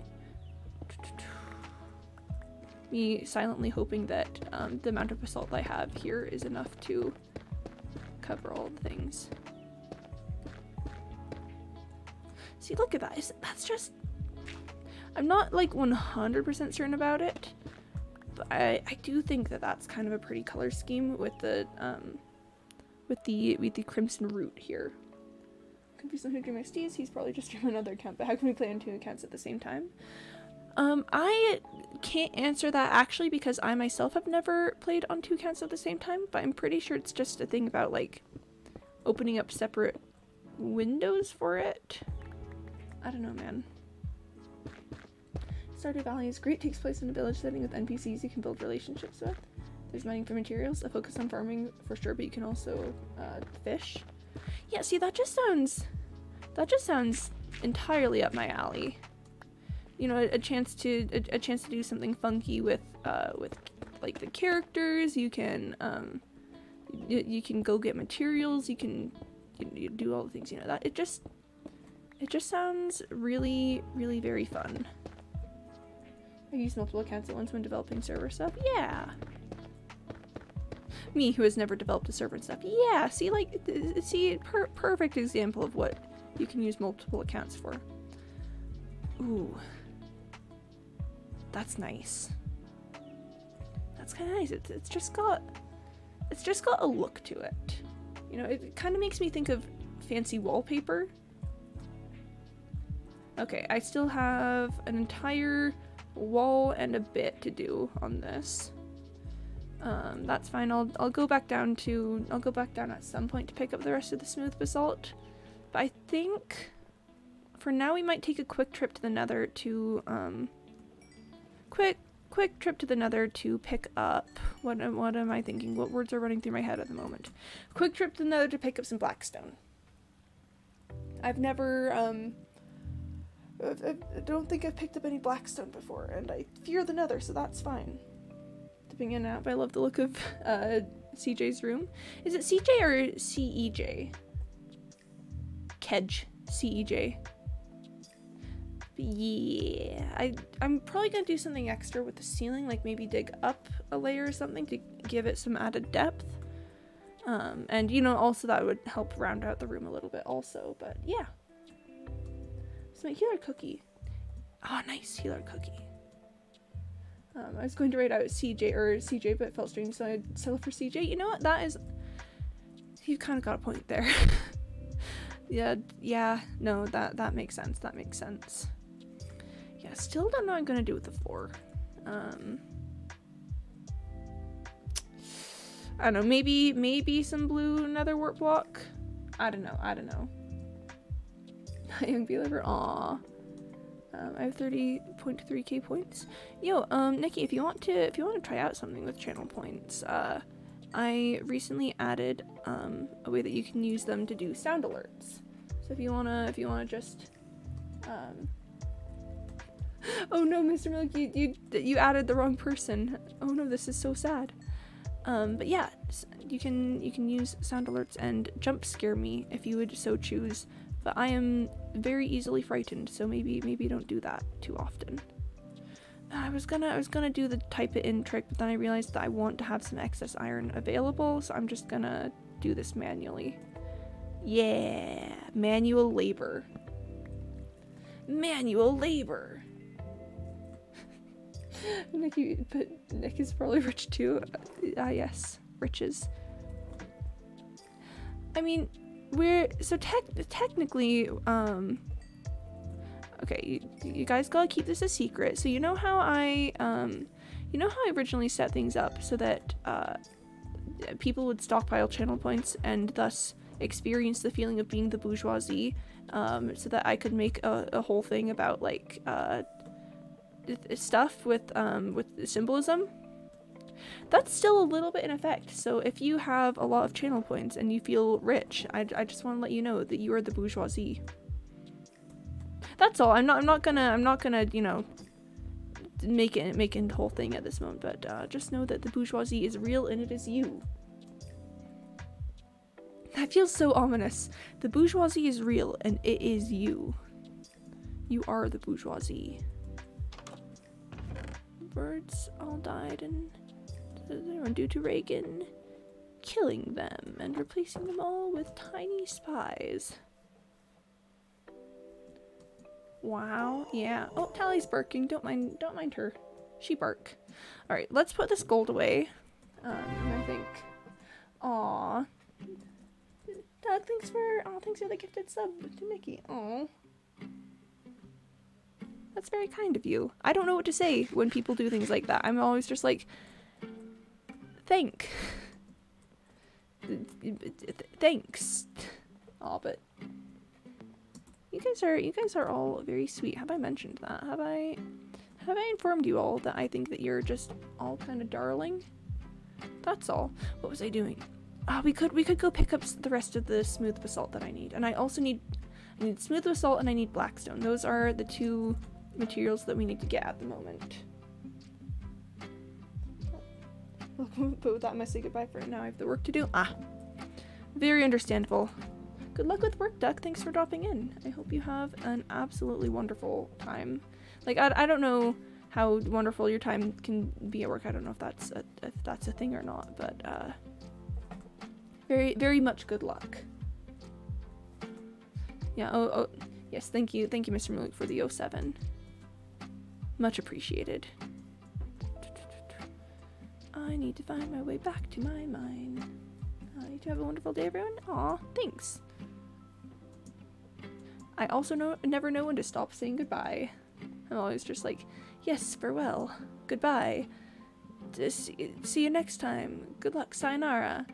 Me silently hoping that the amount of basalt I have here is enough to cover all the things. See, look at that. That's just, I'm not like 100% certain about it, but I do think that that's kind of a pretty color scheme with the crimson root here. Confused on who drew my steeds. He's probably just drew another account, but how can we play on two accounts at the same time? I can't answer that actually, because I myself have never played on two accounts at the same time, but I'm pretty sure it's just a thing about like opening up separate windows for it. I don't know, man. Stardew Valley is great. Takes place in a village setting with NPCs you can build relationships with. There's mining for materials, a focus on farming for sure, but you can also fish. Yeah, see, that just sounds entirely up my alley. You know, a chance to do something funky with like the characters. You can go get materials. You can do all the things. You know, that it just sounds really very fun. I use multiple accounts at once when developing server stuff. Yeah. Me, who has never developed a server and stuff. Yeah, see, like, perfect example of what you can use multiple accounts for. Ooh. That's nice. That's kind of nice. It's just got a look to it. You know, it kind of makes me think of fancy wallpaper. Okay, I still have an entire wall and a bit to do on this. That's fine. I'll go back down at some point to pick up the rest of the smooth basalt. But I think for now we might take a quick trip to the Nether to quick trip to the Nether to pick up what am I thinking? What words are running through my head at the moment? Quick trip to the Nether to pick up some blackstone. I've never I don't think I've picked up any blackstone before, and I fear the Nether, so that's fine. Dipping in and out, but I love the look of CJ's room. Is it CJ or CEJ? Kedge. CEJ. But yeah, I'm probably gonna do something extra with the ceiling, like maybe dig up a layer or something to give it some added depth. And you know, also that would help round out the room a little bit also, but yeah. So my healer cookie. Oh, nice healer cookie. I was going to write out CJ, but it felt strange, so I'd settle for CJ. You know what? That is... You kind of got a point there. yeah, no, that makes sense. That makes sense. Yeah, still don't know what I'm gonna do with the floor. I don't know, maybe some blue nether wart block? I don't know. Young Beaver, aw. I have 30.3k points. Yo, Nikki, if you want to try out something with channel points, I recently added a way that you can use them to do sound alerts. So if you wanna just oh no, Mr. Milk, you added the wrong person. Oh no, this is so sad. But yeah, you can use sound alerts and jump scare me if you would so choose. But I am very easily frightened, so maybe don't do that too often. I was gonna do the type it in trick, but then I realized that I want to have some excess iron available, so I'm just gonna do this manually. Yeah, manual labor. Manual labor. Nick is probably rich too. Yes, riches. I mean, technically, okay, you guys gotta keep this a secret. So you know how I originally set things up so that people would stockpile channel points and thus experience the feeling of being the bourgeoisie, so that I could make a whole thing about like stuff with symbolism. That's still a little bit in effect. So if you have a lot of channel points and you feel rich, I just want to let you know that you are the bourgeoisie. That's all. I'm not gonna you know, make it a whole thing at this moment, but just know that the bourgeoisie is real and it is you. That feels so ominous. The bourgeoisie is real and it is you. You are the bourgeoisie. Birds all died and they were due to Reagan killing them and replacing them all with tiny spies. Wow, yeah. Oh, Tally's barking. Don't mind her. She bark. All right, let's put this gold away. And I think, aw, Doug, thanks for the gifted sub to Nikki. Aw. That's very kind of you. I don't know what to say when people do things like that. I'm always just like, thanks. Aw, but you guys are all very sweet. Have I mentioned that? Have I informed you all that I think that you're just all kind of darling? That's all. What was I doing? We could go pick up the rest of the smooth basalt that I need. And I also need smooth basalt and I need blackstone. Those are the two materials that we need to get at the moment. But with that, I'm gonna say goodbye for now. I have the work to do. Very understandable. Good luck with work, Duck. Thanks for dropping in. I hope you have an absolutely wonderful time. Like, I don't know how wonderful your time can be at work. I don't know if that's a thing or not, but very, very much good luck. Yeah. Oh, yes. Thank you, Mr. Malik, for the 07. Much appreciated. I need to find my way back to my mine. I need to have a wonderful day, everyone. Aw, thanks. I also never know when to stop saying goodbye. I'm always just like, yes, farewell, goodbye, see you next time, good luck, sayonara,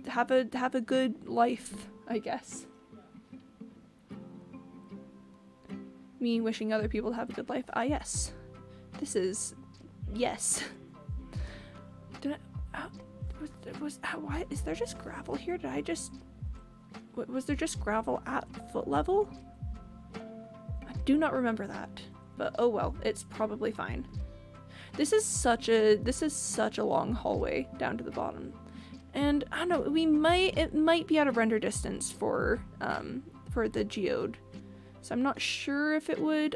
have a good life, I guess. Me wishing other people to have a good life. Yes. This is, yes. Why is there just gravel here? Was there just gravel at foot level? I do not remember that, but oh well, it's probably fine. This is such a long hallway down to the bottom, and I don't know, it might be out of render distance for the geode, so I'm not sure if it would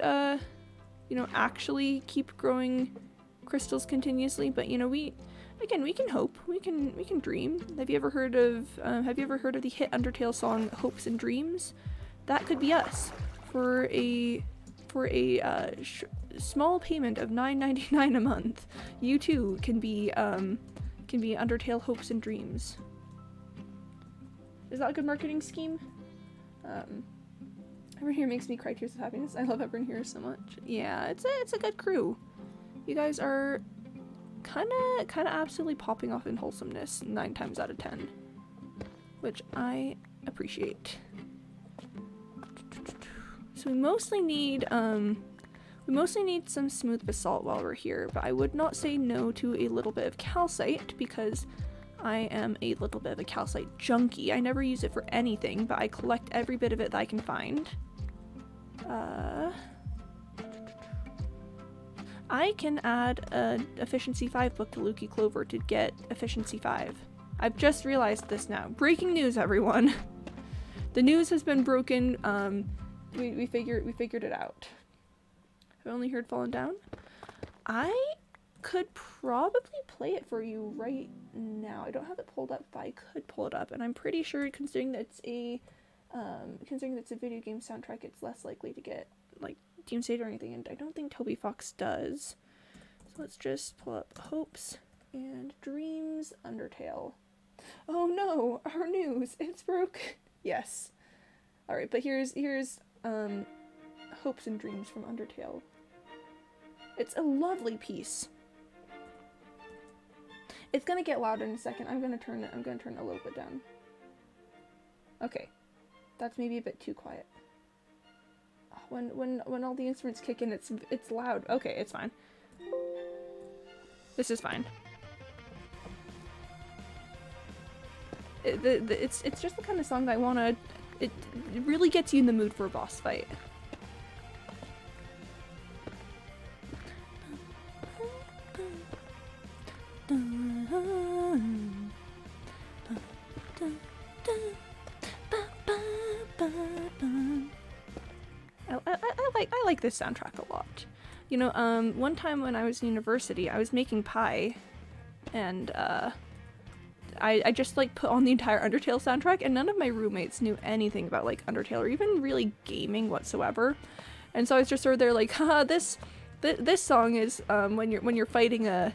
you know, actually keep growing crystals continuously, but you know, we can hope, we can dream. Have you ever heard of the hit Undertale song Hopes and Dreams? That could be us for a small payment of $9.99 a month. You too can be Undertale Hopes and Dreams. Is that a good marketing scheme? Everyone here makes me cry tears of happiness. I love everyone here so much. Yeah, it's a good crew. You guys are kinda absolutely popping off in wholesomeness 9 times out of 10. Which I appreciate. So we mostly need some smooth basalt while we're here, but I would not say no to a little bit of calcite because I am a little bit of a calcite junkie. I never use it for anything, but I collect every bit of it that I can find. I can add an efficiency 5 book to Lukey Clover to get efficiency 5. I've just realized this now. Breaking news, everyone. The news has been broken. We figured it out. I've only heard Fallen Down. I could probably play it for you right now. I don't have it pulled up, but I could pull it up, and I'm pretty sure, considering that it's a video game soundtrack, it's less likely to get like Doomsday or anything, and I don't think Toby Fox does. So let's just pull up Hopes and Dreams Undertale. Oh no, our news, it's broke. Yes. Alright, but here's Hopes and Dreams from Undertale. It's a lovely piece. It's gonna get louder in a second. I'm gonna turn it a little bit down. Okay. That's maybe a bit too quiet. When all the instruments kick in, it's loud. Okay, it's fine. This is fine. It's just the kind of song that I wanna. It really gets you in the mood for a boss fight. I like this soundtrack a lot. You know, one time when I was in university, I was making pie, and I just like put on the entire Undertale soundtrack, and none of my roommates knew anything about like Undertale or even really gaming whatsoever. And so I was just sort of there like, haha, this song is when you're fighting a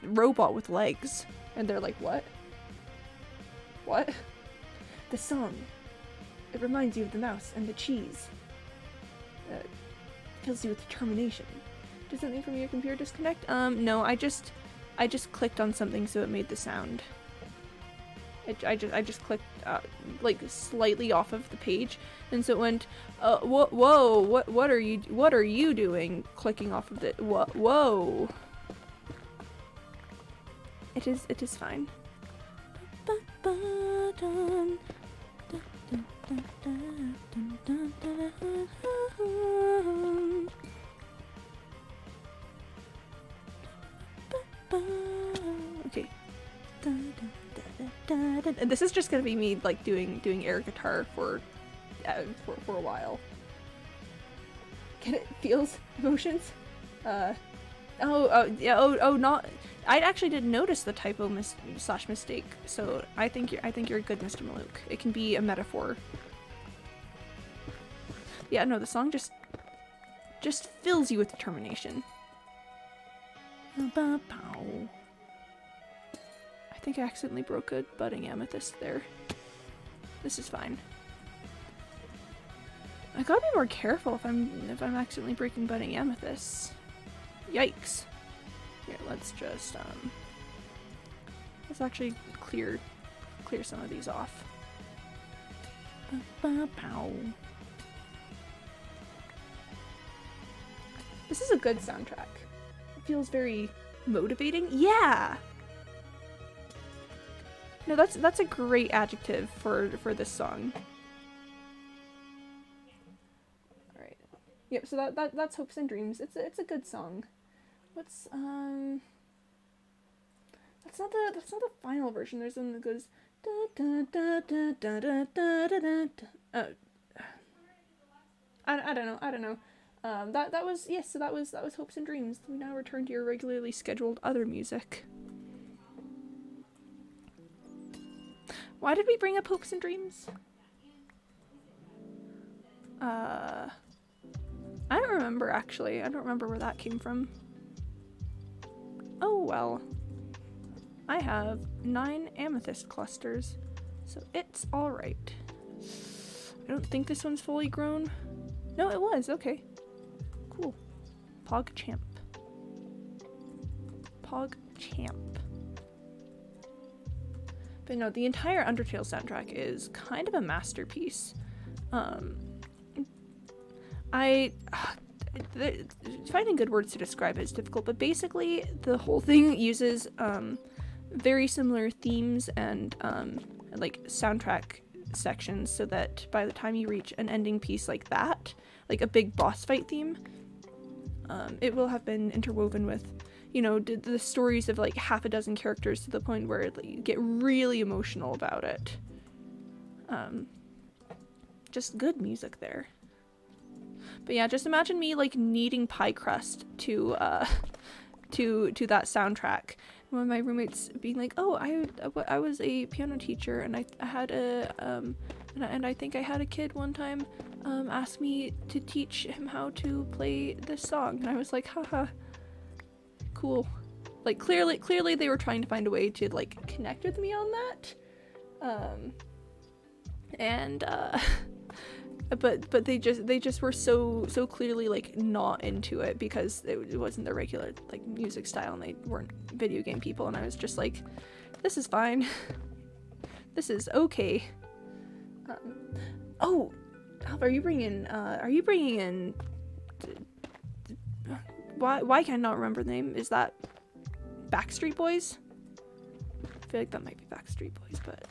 robot with legs. And they're like, what? What? The song. It reminds you of the mouse and the cheese. Fills you with determination. Did something from your computer disconnect? No, I just clicked on something so it made the sound. I just clicked like slightly off of the page, and so it went. Whoa! What are you doing? Clicking off of it. Whoa! It is fine. Okay. And this is just gonna be me like doing air guitar for a while. Get it? Feels emotions. Not. I actually didn't notice the typo slash mistake, so I think you're good, Mr. Malouk. It can be a metaphor. Yeah, no, the song just fills you with determination. I think I accidentally broke a budding amethyst there. This is fine. I gotta be more careful if I'm accidentally breaking budding amethysts. Yikes. Here, let's just let's actually clear some of these off. This is a good soundtrack. It feels very motivating. Yeah. No, that's a great adjective for this song. All right. Yep. So that's Hopes and Dreams. It's a good song. What's that's not the final version. There's one that goes da da da da da da da da da. I don't know. That was yes. So that was Hopes and Dreams. We now return to your regularly scheduled other music. Why did we bring up Hopes and Dreams? I don't remember actually. I don't remember where that came from. Oh well. I have 9 amethyst clusters, so it's alright. I don't think this one's fully grown. No, it was. Okay. Cool. PogChamp. Pog Champ. But no, the entire Undertale soundtrack is kind of a masterpiece. Finding good words to describe it is difficult, but basically the whole thing uses very similar themes and like soundtrack sections, so that by the time you reach an ending piece like that, like a big boss fight theme, it will have been interwoven with, you know, the stories of like half a dozen characters to the point where like, you get really emotional about it. Just good music there. But yeah, just imagine me like kneading pie crust to that soundtrack. One of my roommates being like, "Oh, I was a piano teacher, and I had a and I think I had a kid one time ask me to teach him how to play this song," and I was like, "Haha, cool." Like clearly they were trying to find a way to like connect with me on that, but they just were so clearly like not into it because it wasn't their regular like music style, and they weren't video game people, and I was just like, this is fine. This is okay. Oh, Alpha, are you bringing in why can I not remember the name? Is that Backstreet Boys? I feel like that might be Backstreet Boys, but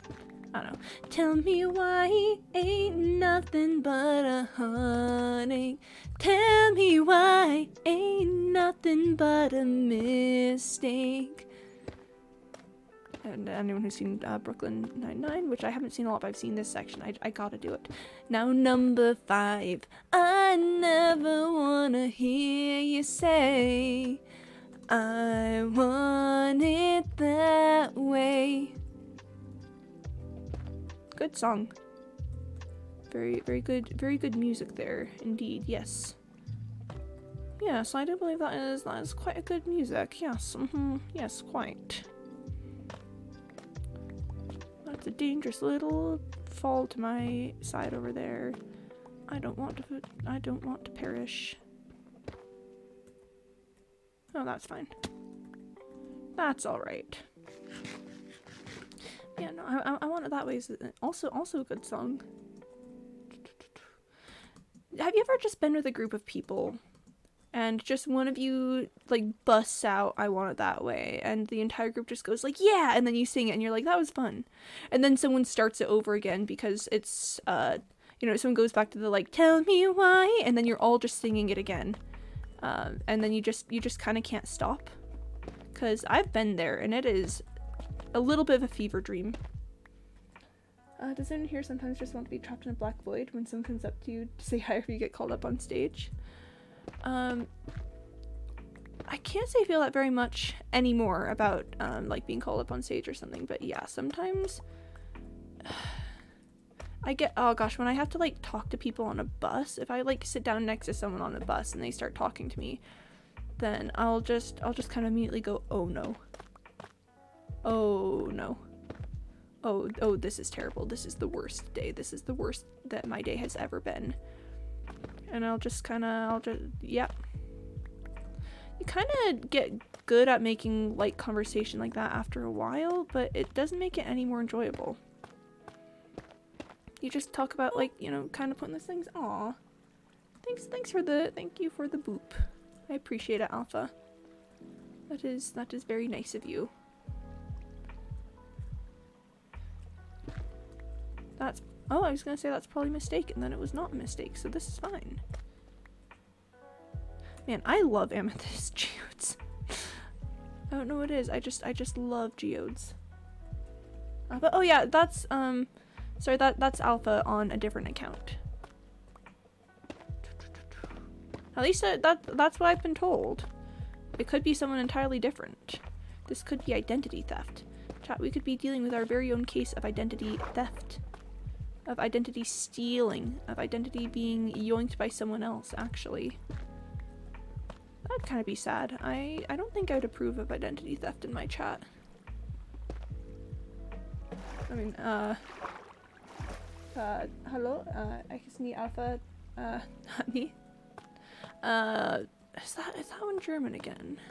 I don't know. Tell me why he ain't nothing but a heartache. Tell me why ain't nothing but a mistake. And anyone who's seen Brooklyn Nine-Nine, which I haven't seen a lot, but I've seen this section, I gotta do it. Now number 5, I never wanna hear you say I want it that way. Good song. Very good music there, indeed. Yes. Yes, I do believe that is quite a good music. Yes, yes, quite. That's a dangerous little fall to my side over there. I don't want to perish. Oh, that's fine. That's all right. Yeah, no, I want it that way. Also a good song. Have you ever just been with a group of people and just one of you like busts out "I want it that way" and the entire group just goes like, "Yeah," and then you sing it and you're like, "That was fun," and then someone starts it over again because it's you know, someone goes back to the like "Tell me why," and then you're all just singing it again, and then you just kind of can't stop, because I've been there and it is a little bit of a fever dream. Does anyone here sometimes just want to be trapped in a black void when someone comes up to you to say hi after you get called up on stage? I can't say I feel that very much anymore about like being called up on stage or something, but yeah, sometimes I get, oh gosh, when I have to like talk to people on a bus, if I like sit down next to someone on a bus and they start talking to me, then I'll just kind of immediately go, "Oh no. Oh no. Oh, this is terrible. This is the worst day. This is the worst that my day has ever been." And yeah. You kind of get good at making light conversation like that after a while, but it doesn't make it any more enjoyable. You just talk about like, you know, kind of pointless things. Aw. Thank you for the boop. I appreciate it, Alpha. That is very nice of you. Oh, I was gonna say that's probably a mistake, and then it was not a mistake, so this is fine. Man, I love amethyst geodes. I don't know what it is. I just love geodes. But oh yeah, that's sorry, that's Alpha on a different account. At least that's what I've been told. It could be someone entirely different. This could be identity theft. Chat, we could be dealing with our very own case of identity theft. Of identity stealing. Of identity being yoinked by someone else, actually. That'd kind of be sad. I don't think I'd approve of identity theft in my chat. I mean, hello? I guess me, Alpha, me? Is that one German again?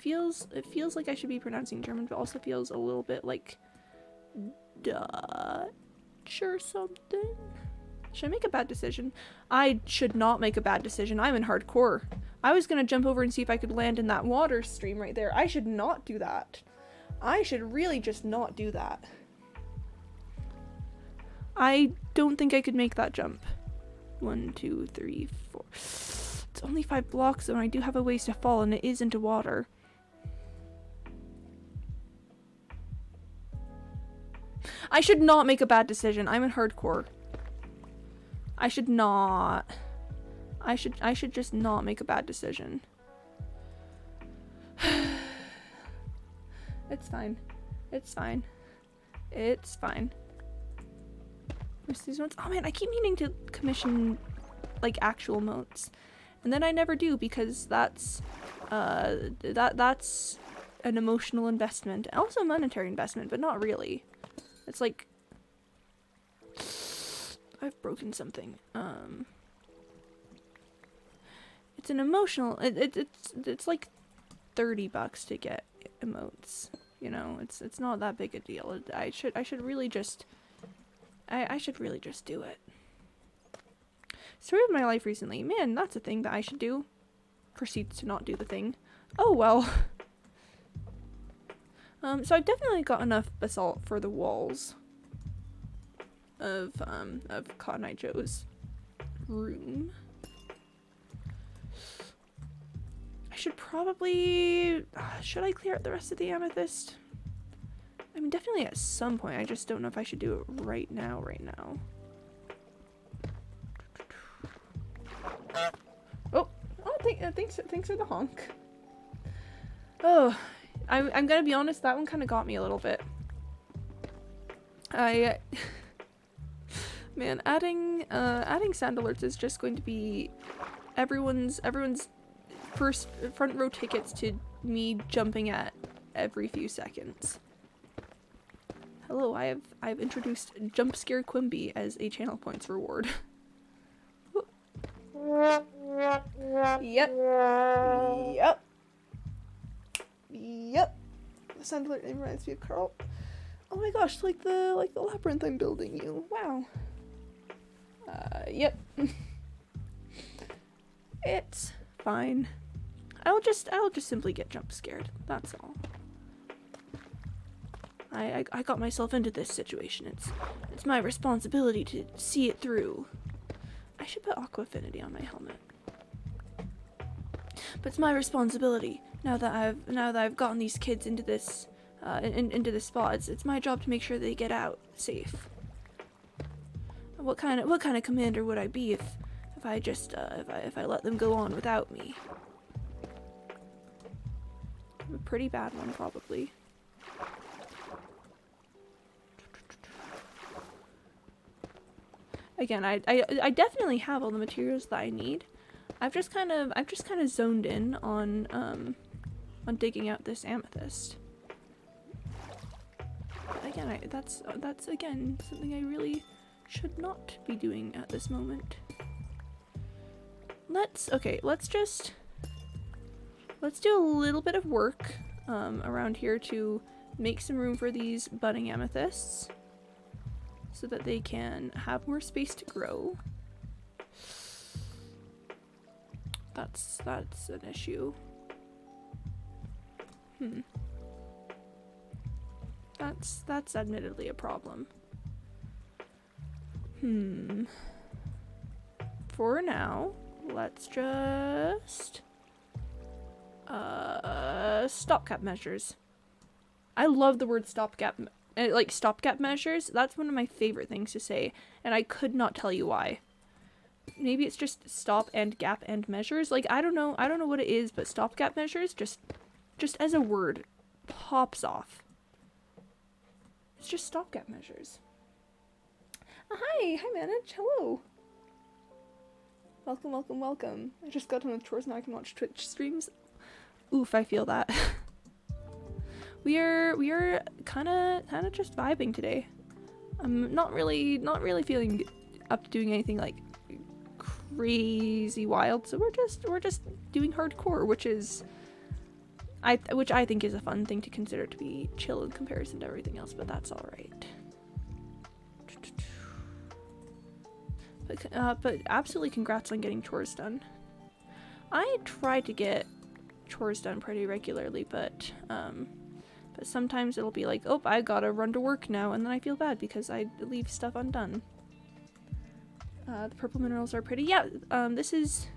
feels like I should be pronouncing German, but also feels a little bit like Dutch or something. Should I make a bad decision? I should not make a bad decision. I'm in hardcore. I was gonna jump over and see if I could land in that water stream right there. I should not do that. I should really just not do that. I don't think I could make that jump. 1, 2, 3, 4. It's only 5 blocks though, and I do have a ways to fall, and it is into water. I should not make a bad decision. I'm in hardcore. I should not. I should just not make a bad decision. It's fine. It's fine. It's fine. Where's these notes? Oh man, I keep meaning to commission like actual motes. And then I never do because that's that's an emotional investment. Also a monetary investment, but not really. It's like I've broken something. It's an emotional. It's like $30 to get emotes. You know, it's not that big a deal. I should really just. I should really just do it. Story of my life recently. Man, that's a thing that I should do. Proceeds to not do the thing. Oh well. So I've definitely got enough basalt for the walls of Cotton Eye Joe's room. I should probably should I clear out the rest of the amethyst? I mean, definitely at some point. I just don't know if I should do it right now. Oh, thanks for the honk. Oh, I'm gonna be honest. That one kind of got me a little bit. Man, adding sound alerts is just going to be everyone's first front row tickets to me jumping at every few seconds. Hello, I've introduced Jump Scare Quimby as a channel points reward. Yep. The sound alert name reminds me of Carl. Oh my gosh, like the labyrinth I'm building you. Wow. Yep. It's fine. I'll just simply get jump scared. That's all. I got myself into this situation. It's my responsibility to see it through. I should put Aqua Affinity on my helmet. But it's my responsibility now that I've gotten these kids into this into this spot. It's my job to make sure they get out safe. What kind of commander would I be if I just if I let them go on without me? I'm a pretty bad one, probably. Again, I definitely have all the materials that I need. I've just kind of zoned in on digging out this amethyst. But again, that's again something I really should not be doing at this moment. Let's do a little bit of work around here to make some room for these budding amethysts, so that they can have more space to grow. That's an issue. That's admittedly a problem. For now, let's just stopgap measures. I love the word stopgap. Like stopgap measures, that's one of my favorite things to say, and I could not tell you why. Maybe it's just stop and gap and measures. Like I don't know what it is, but stopgap measures just as a word pops off. It's just stopgap measures. Hi Manage, hello. Welcome. I just got done with chores, now I can watch Twitch streams. Oof, I feel that. We are kind of just vibing today. I'm not really feeling up to doing anything like crazy wild, so we're just doing hardcore, which is which I think is a fun thing to consider to be chill in comparison to everything else, but that's all right. But absolutely congrats on getting chores done. I try to get chores done pretty regularly, but sometimes it'll be like, oh, I gotta run to work now, and then I feel bad because I leave stuff undone. The purple minerals are pretty. Yeah, this is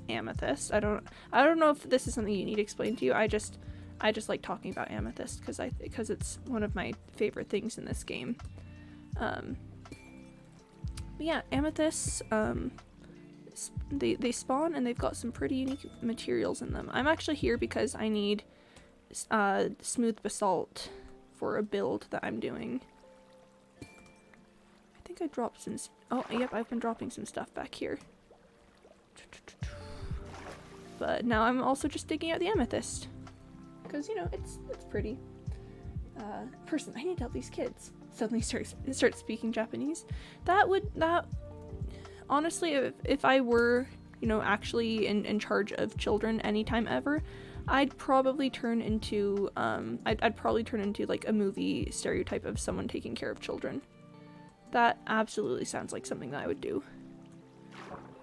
amethyst. I don't know if this is something you need explained to you. I just like talking about amethyst because it's one of my favorite things in this game. But yeah, amethysts, they spawn and they've got some pretty unique materials in them. I'm actually here because I need smooth basalt for a build that I'm doing. I think I dropped some. Oh, yep, I've been dropping some stuff back here. But now I'm also just digging out the amethyst because, you know, it's pretty. Person, I need to help these kids. Suddenly starts speaking Japanese. That honestly, if I were, you know, actually in charge of children anytime ever, I'd probably turn into I'd probably turn into like a movie stereotype of someone taking care of children. That absolutely sounds like something that I would do.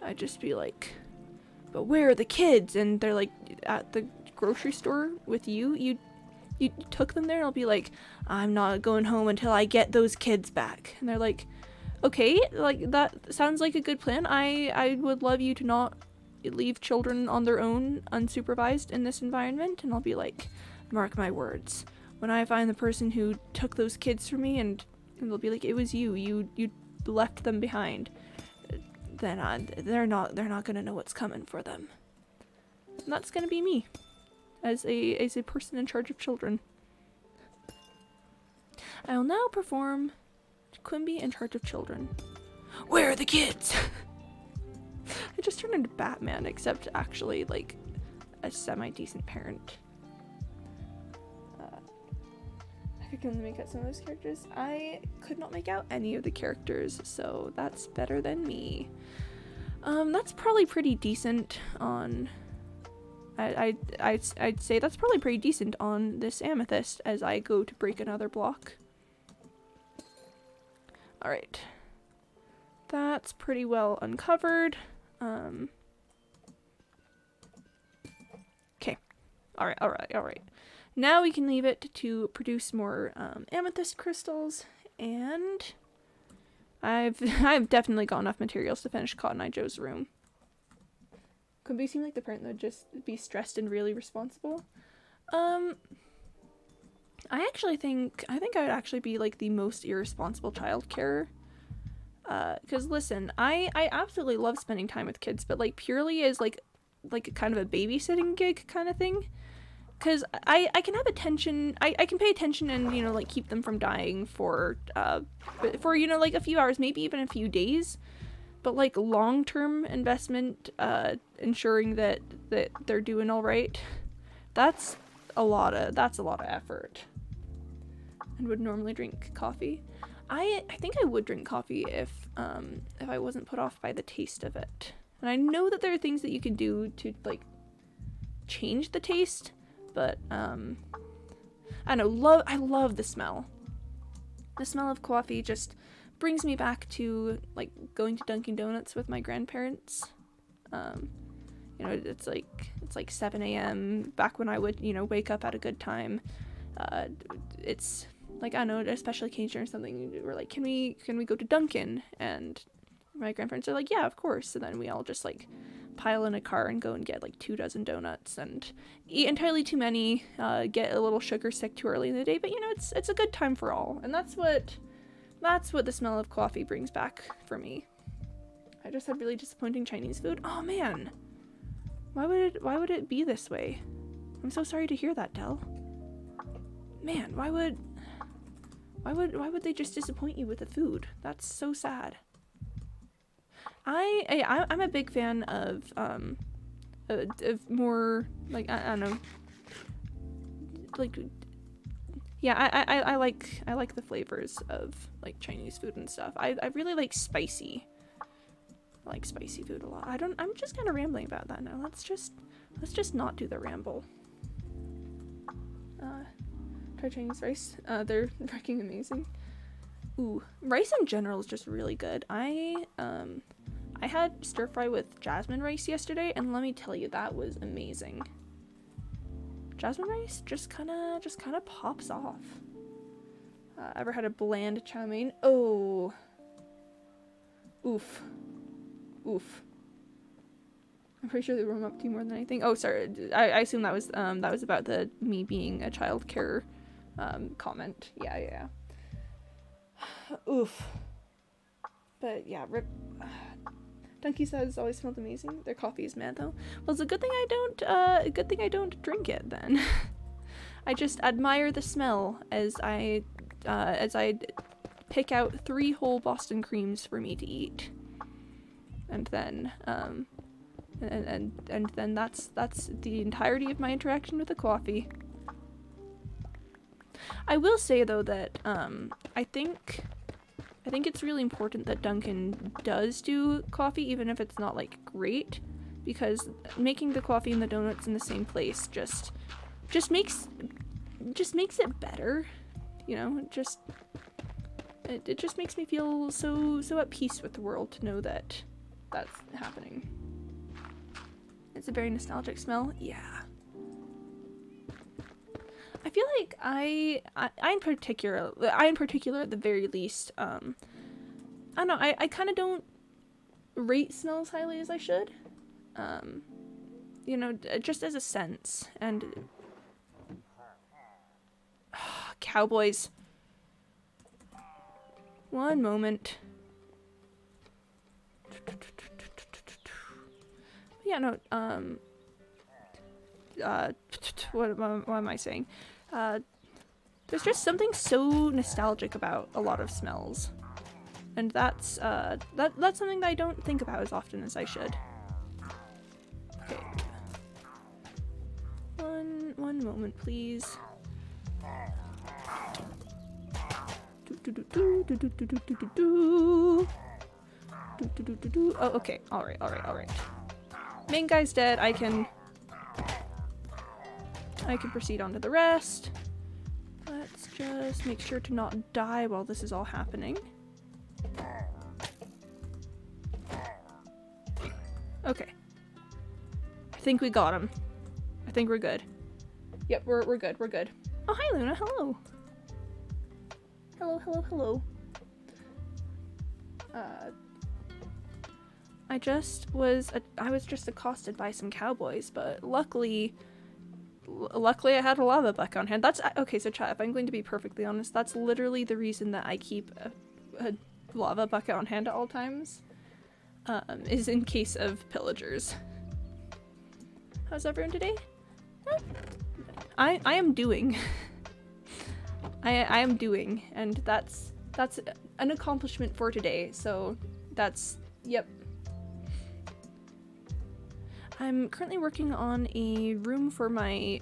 I'd just be like, but where are the kids? And they're like at the grocery store with you. You took them there, and I'll be like, I'm not going home until I get those kids back. And they're like, okay, like that sounds like a good plan. I would love you to not leave children on their own unsupervised in this environment. And I'll be like, mark my words, when I find the person who took those kids from me, and they'll be like, it was you left them behind, then they're not gonna know what's coming for them. And that's gonna be me as a person in charge of children. I will now perform Quimby in charge of children. Where are the kids? I just turned into Batman, except actually like a semi-decent parent. I can make out some of those characters. I could not make out any of the characters, so that's better than me. That's probably pretty decent on. I'd say that's probably pretty decent on this amethyst as I go to break another block. All right, that's pretty well uncovered. Okay, all right. Now we can leave it to produce more amethyst crystals, and I've definitely got enough materials to finish Cotton Eye Joe's room. Could seem like the parent that would just be stressed and really responsible. I think I would actually be like the most irresponsible child carer. Because listen, I absolutely love spending time with kids, but like purely as like kind of a babysitting gig kind of thing. Because I can have attention, I can pay attention and, you know, like keep them from dying for you know, like a few hours, maybe even a few days. But like long-term investment, ensuring that they're doing all right, that's a lot of effort. And would normally drink coffee. I think I would drink coffee if I wasn't put off by the taste of it. And I know that there are things that you can do to like change the taste. But, I don't know, I love the smell. The smell of coffee just brings me back to, like, going to Dunkin' Donuts with my grandparents. You know, it's like 7 a.m. back when I would, you know, wake up at a good time. It's, like, I don't know, especially occasion or something, we're like, can we go to Dunkin'? And my grandparents are like, yeah, of course. And then we all just, like, pile in a car and go and get like 24 donuts and eat entirely too many, get a little sugar sick too early in the day, but you know, it's a good time for all, and that's what the smell of coffee brings back for me. I just had really disappointing Chinese food. Oh man, why would it be this way? I'm so sorry to hear that, Del. Man, why would they just disappoint you with the food? That's so sad. I'm a big fan of more, like, I don't know, like, yeah, I like the flavors of, like, Chinese food and stuff. I really like spicy. I like spicy food a lot. I'm just kind of rambling about that now. Let's just not do the ramble. Try Chinese rice. They're freaking amazing. Ooh, rice in general is just really good. I had stir fry with jasmine rice yesterday, and let me tell you, that was amazing. Jasmine rice just kind of pops off. Ever had a bland chow mein? Oh. Oof. Oof. I'm pretty sure they warm up to you more than anything. Oh, sorry. I assume that was about me being a childcare comment. Yeah. Oof. But yeah, Donkey says always smelled amazing. Their coffee is mad though. Well, it's a good thing I don't drink it then. I just admire the smell as I pick out 3 whole Boston creams for me to eat, and then and then that's the entirety of my interaction with the coffee. I will say though that I think it's really important that Duncan does do coffee, even if it's not like great, because making the coffee and the donuts in the same place just makes it better, you know. It just makes me feel so at peace with the world to know that that's happening. It's a very nostalgic smell. Yeah. I feel like I in particular at the very least, I don't know, I kind of don't rate smells highly as I should. You know, just as a sense. And cowboys. One moment. Yeah, no, what am I saying? There's just something so nostalgic about a lot of smells. And that's something that I don't think about as often as I should. Okay. One moment, please. Oh, okay. Alright. Main guy's dead. I can proceed on to the rest. Let's just make sure to not die while this is all happening. Okay. I think we got him. I think we're good. Yep, we're good. Oh, hi Luna, hello. Hello. I was just accosted by some cowboys, but luckily I had a lava bucket on hand. That's okay. So chat, if I'm going to be perfectly honest, that's literally the reason that I keep a lava bucket on hand at all times, is in case of pillagers. How's everyone today? I am doing. I am doing, and that's an accomplishment for today. So that's, yep. I'm currently working on a room for my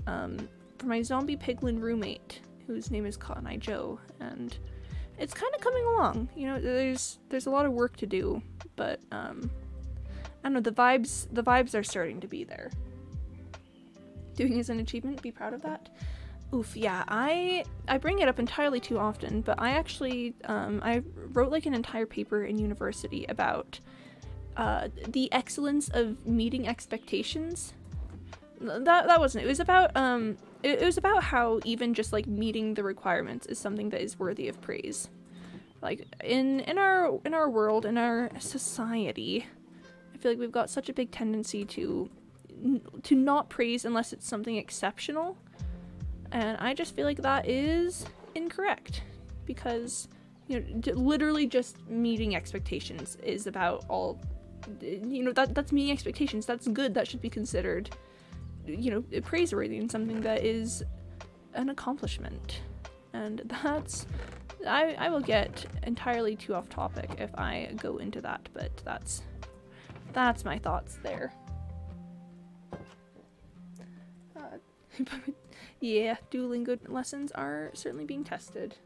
zombie piglin roommate, whose name is Cotton Eye Joe, and it's kind of coming along. You know, there's a lot of work to do, but I don't know, the vibes are starting to be there. Doing is an achievement. Be proud of that. Oof, yeah, I bring it up entirely too often, but I actually I wrote like an entire paper in university about the excellence of meeting expectations. That wasn't it. It was about it was about how even just like meeting the requirements is something that is worthy of praise. Like in our world, in our society, I feel like we've got such a big tendency to not praise unless it's something exceptional. And I just feel like that is incorrect, because, you know, literally just meeting expectations is about all, you know, that's meeting expectations. That's good. That should be considered, you know, praiseworthy and something that is an accomplishment. And that's, I will get entirely too off topic if I go into that, but that's my thoughts there. Yeah, Duolingo lessons are certainly being tested.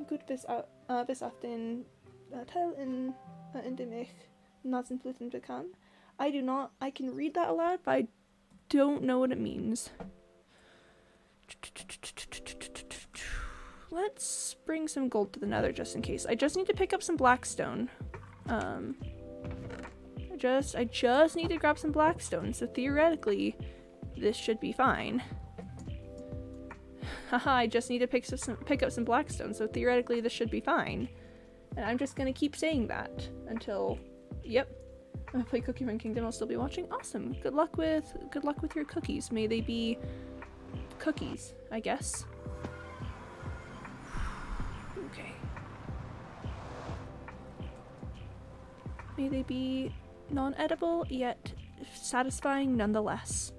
Gut bis auf den Teil in dem ich Nasenbluten bekam. I can read that aloud, but I don't know what it means. Let's bring some gold to the nether just in case. I just need to pick up some blackstone. I just need to grab some blackstone, so theoretically this should be fine. Haha, I just need to pick up some blackstone, so theoretically this should be fine. And I'm just gonna keep saying that until, yep. If I play Cookie Run Kingdom, I'll still be watching. Awesome. Good luck with your cookies. May they be cookies, I guess. Okay. May they be non-edible, yet satisfying nonetheless.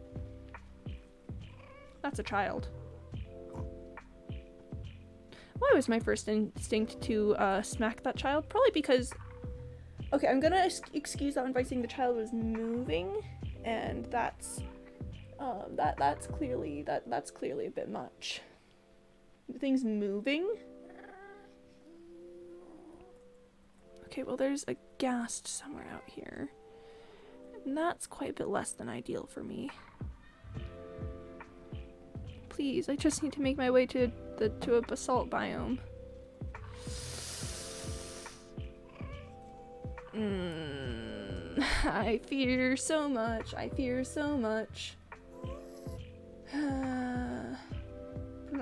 That's a child. Why was my first instinct to smack that child? Probably because... Okay, I'm gonna excuse that one by saying the child was moving, and that's clearly a bit much. Things moving? Okay, well there's a ghast somewhere out here. And that's quite a bit less than ideal for me. Please, I just need to make my way to a basalt biome. I fear so much. I fear so much.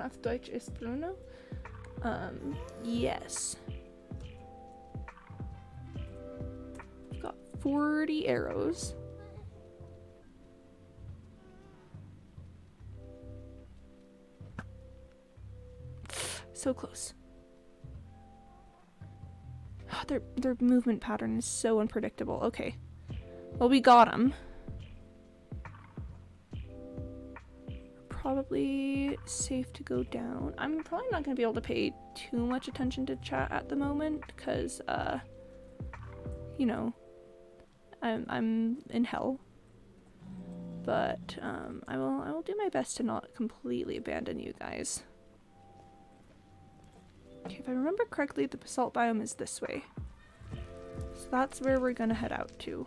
Auf Deutsch ist Bruno? Yes. I've got 40 arrows. So close. Their movement pattern is so unpredictable. Okay. Well, we got him. Probably safe to go down. I'm probably not going to be able to pay too much attention to chat at the moment because, you know, I'm in hell. But I will do my best to not completely abandon you guys. Okay, if I remember correctly, the basalt biome is this way. So that's where we're gonna head out to.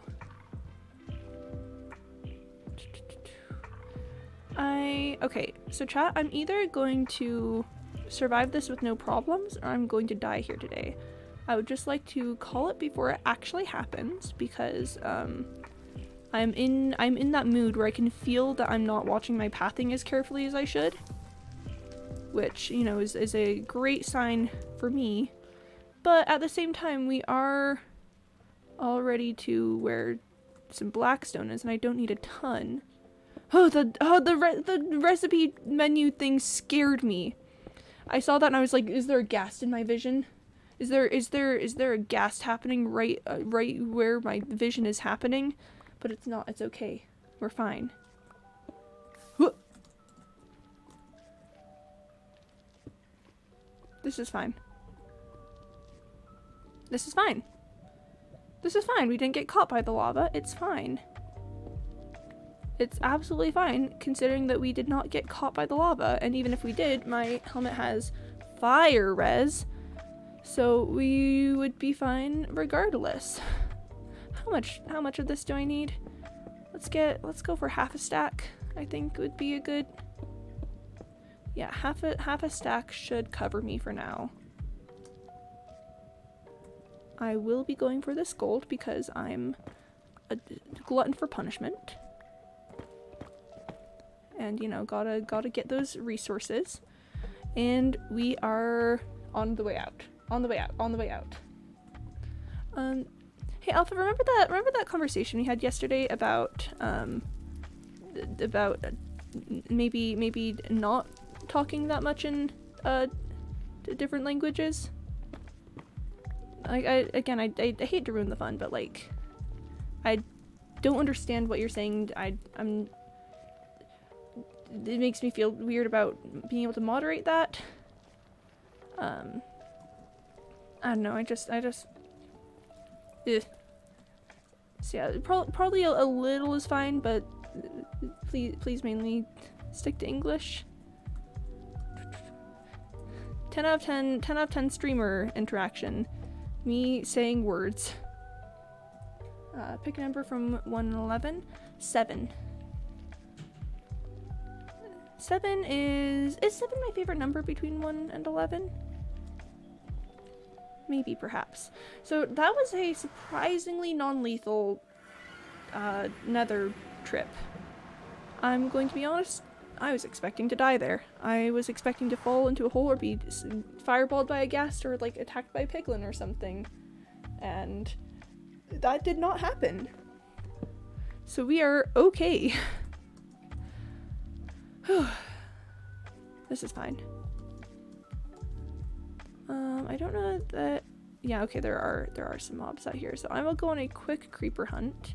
Okay, so chat, I'm either going to survive this with no problems or I'm going to die here today. I would just like to call it before it actually happens because I'm in that mood where I can feel that I'm not watching my pathing as carefully as I should. Which, you know, is a great sign for me. But at the same time, we are all ready to where some blackstone is, and I don't need a ton. The recipe menu thing scared me. I saw that and I was like, is there a ghast in my vision? Is there a ghast happening right where my vision is happening? But it's not. It's okay. We're fine. This is fine. This is fine. This is fine. We didn't get caught by the lava. It's fine. It's absolutely fine, considering that we did not get caught by the lava. And even if we did, my helmet has fire res, so we would be fine regardless. How much of this do I need? Let's go for half a stack. I think would be a good. Yeah, half a stack should cover me for now. I will be going for this gold because I'm a glutton for punishment. And, you know, gotta get those resources. And we are on the way out. On the way out. Hey Alpha, remember that conversation we had yesterday about maybe not talking that much in different languages? I hate to ruin the fun, but like, I don't understand what you're saying. It makes me feel weird about being able to moderate that. I don't know. I just. Ugh. So yeah, probably a little is fine, but please mainly stick to English. 10 out of 10 streamer interaction. Me saying words. Pick a number from 1 to 11. 7. 7 is 7 my favorite number between 1 and 11? Maybe, perhaps. So that was a surprisingly non-lethal nether trip. I'm going to be honest, I was expecting to die there. I was expecting to fall into a hole or be fireballed by a ghast or like attacked by a piglin or something. And that did not happen. So we are okay. This is fine. I don't know that. Yeah, okay, there are some mobs out here, so I will go on a quick creeper hunt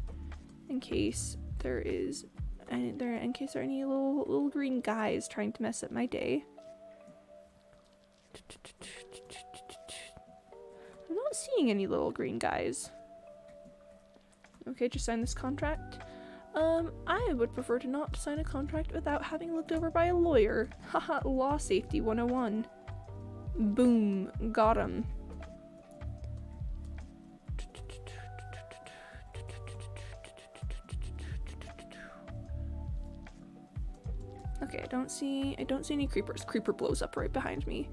in case there is any there are any little green guys trying to mess up my day. I'm not seeing any little green guys. Okay, just sign this contract. I would prefer to not sign a contract without having looked over by a lawyer. Haha, law safety 101. Boom, got him. Okay, I don't see any creepers. Creeper blows up right behind me.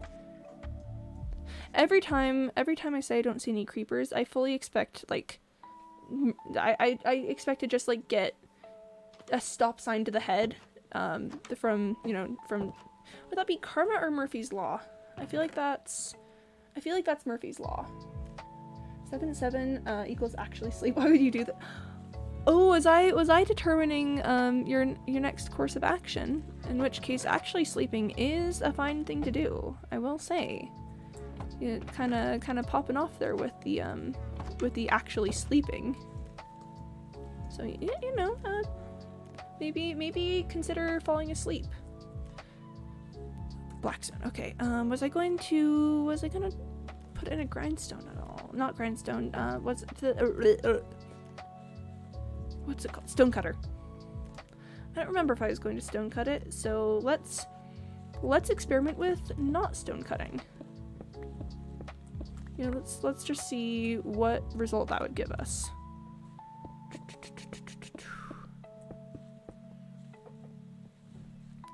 Every time I say I don't see any creepers, I fully expect like I expect to just like get a stop sign to the head from would that be karma or Murphy's Law? I feel like that's Murphy's Law. 7 equals actually sleep. Why would you do that? Oh, was I determining your next course of action? In which case, actually sleeping is a fine thing to do. I will say, kind of popping off there with the actually sleeping. So maybe consider falling asleep. Blackstone. Okay. Was I gonna put in a grindstone at all? Not grindstone. What's it called? Stonecutter. I don't remember if I was going to stone cut it, so let's experiment with not stone cutting. Let's just see what result that would give us.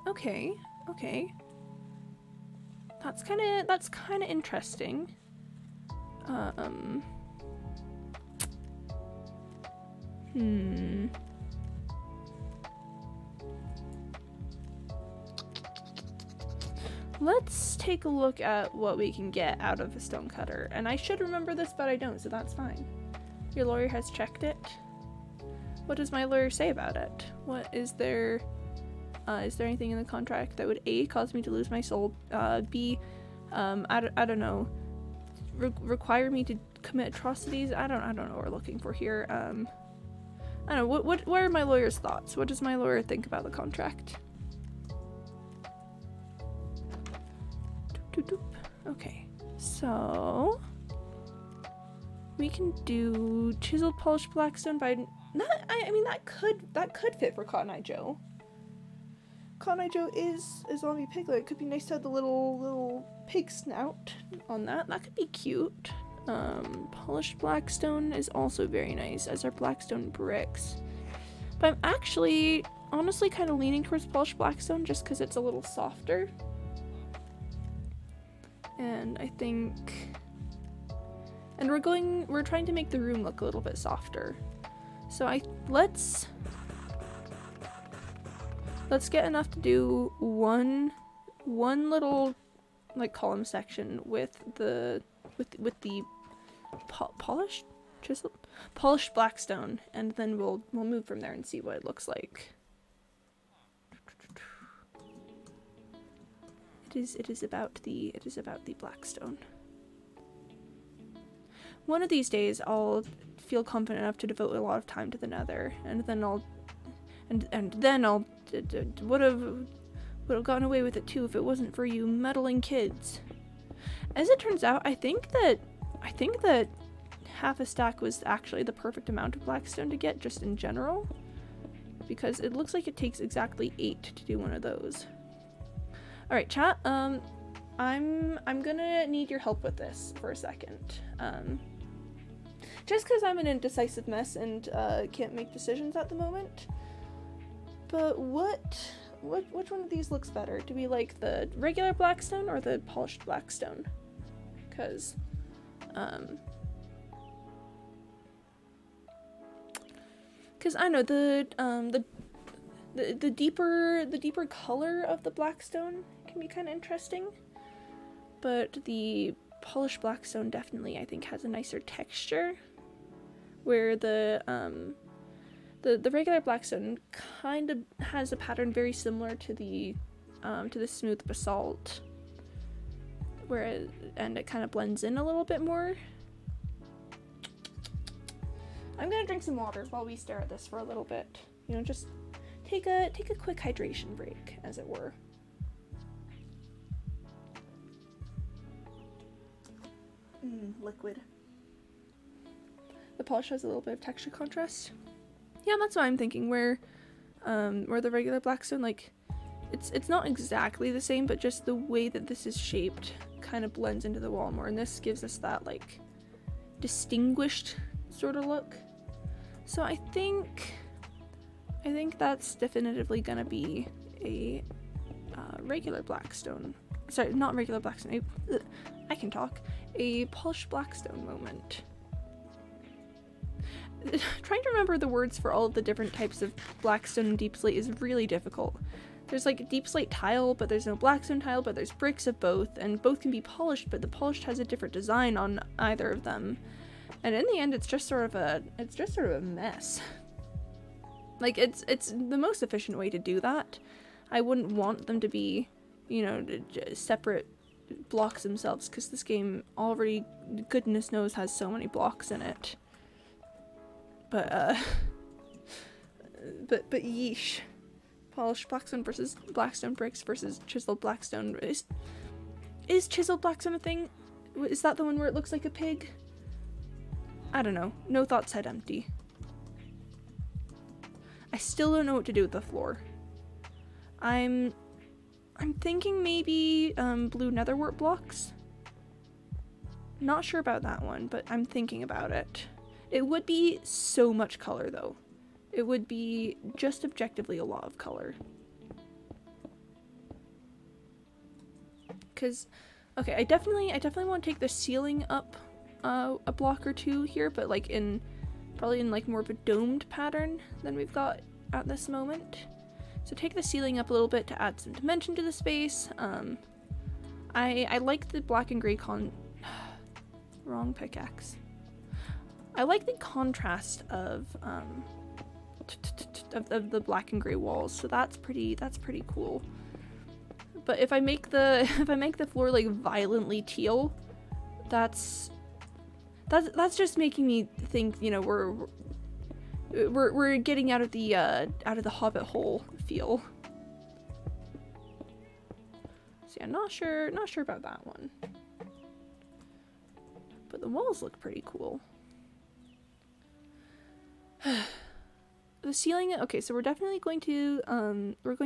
Okay. That's kind of interesting. Let's take a look at what we can get out of a stonecutter. And I should remember this, but I don't, so that's fine. Your lawyer has checked it. What does my lawyer say about it? Is there anything in the contract that would A, cause me to lose my soul, B, I don't know, require me to commit atrocities? I don't know what we're looking for here. I don't know, what are my lawyer's thoughts? What does my lawyer think about the contract? Okay, so we can do chiseled polished blackstone by I mean that could fit for Cotton Eye Joe. Cotton Eye Joe is a zombie piglet. It could be nice to have the little pig snout on that. That could be cute. Polished blackstone is also very nice, as are blackstone bricks. But I'm actually honestly kind of leaning towards polished blackstone just because it's a little softer. And I think, and we're trying to make the room look a little bit softer. So let's get enough to do one little like column section with the polished blackstone, and then we'll move from there and see what it looks like. It is about the blackstone. One of these days I'll feel confident enough to devote a lot of time to the nether, and then I'll would have gotten away with it too if it wasn't for you meddling kids. As it turns out, I think that half a stack was actually the perfect amount of blackstone to get just in general, because it looks like it takes exactly 8 to do one of those. All right, chat. I'm gonna need your help with this for a second. Just because I'm an indecisive mess and can't make decisions at the moment. But what which one of these looks better? Do we like the regular blackstone or the polished blackstone? Because I know the deeper color of the blackstone can be kind of interesting, but the polished blackstone definitely I think has a nicer texture, where the regular blackstone kind of has a pattern very similar to the smooth basalt, and it kind of blends in a little bit more. I'm gonna drink some water while we stare at this for a little bit. You know, just take a quick hydration break, as it were. Liquid. The polish has a little bit of texture contrast. Yeah, that's what I'm thinking. Where the regular blackstone, like, it's not exactly the same, but just the way that this is shaped kind of blends into the wall more, and this gives us that like distinguished sort of look. So I think that's definitively gonna be a regular blackstone. Sorry, not regular blackstone. I can talk. A polished blackstone moment. Trying to remember the words for all of the different types of blackstone and deep slate is really difficult. There's like deep slate tile, but there's no blackstone tile, but there's bricks of both, and both can be polished, but the polished has a different design on either of them. And in the end, it's just sort of a mess. Like, it's the most efficient way to do that. I wouldn't want them to be, you know, separate blocks themselves, because this game already, goodness knows, has so many blocks in it. But yeesh. Polished blackstone versus blackstone bricks versus chiseled blackstone. Is chiseled blackstone a thing? Is that the one where it looks like a pig? I don't know. No thoughts, head empty. I still don't know what to do with the floor. I'm thinking maybe blue netherwort blocks. Not sure about that one, but I'm thinking about it. It would be so much color though. It would be just objectively a lot of color. Cause, okay, I definitely want to take the ceiling up a block or two here, but like probably in like more of a domed pattern than we've got at this moment. So take the ceiling up a little bit to add some dimension to the space. I like the black and gray wrong pickaxe. I like the contrast of the black and gray walls, so that's pretty cool. But if I make the floor like violently teal, that's just making me think, you know, we're getting out of the Hobbit hole feel. So yeah, not sure about that one. But the walls look pretty cool. The ceiling, okay, so we're definitely going to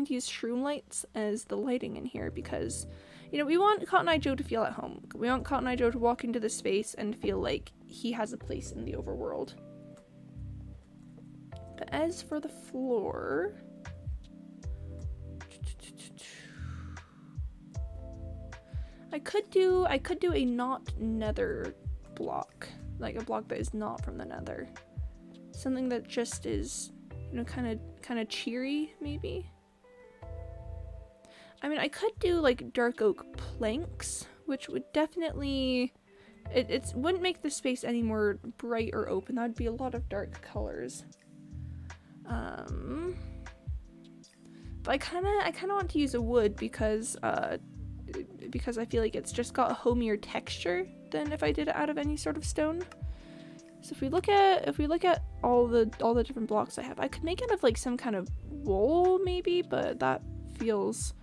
use shroom lights as the lighting in here, because, you know, we want Cotton Eye Joe to feel at home. We want Cotton Eye Joe to walk into this space and feel like he has a place in the overworld. But as for the floor, I could do a not nether block, like a block that is not from the nether. Something that just is, you know, kind of cheery, maybe. I mean, I could do like dark oak planks, which would definitely, it wouldn't make the space any more bright or open. That would be a lot of dark colors. But I kind of want to use a wood because I feel like it's just got a homier texture than if I did it out of any sort of stone. So if we look at all the different blocks I have, I could make it of like some kind of wool maybe, but that feels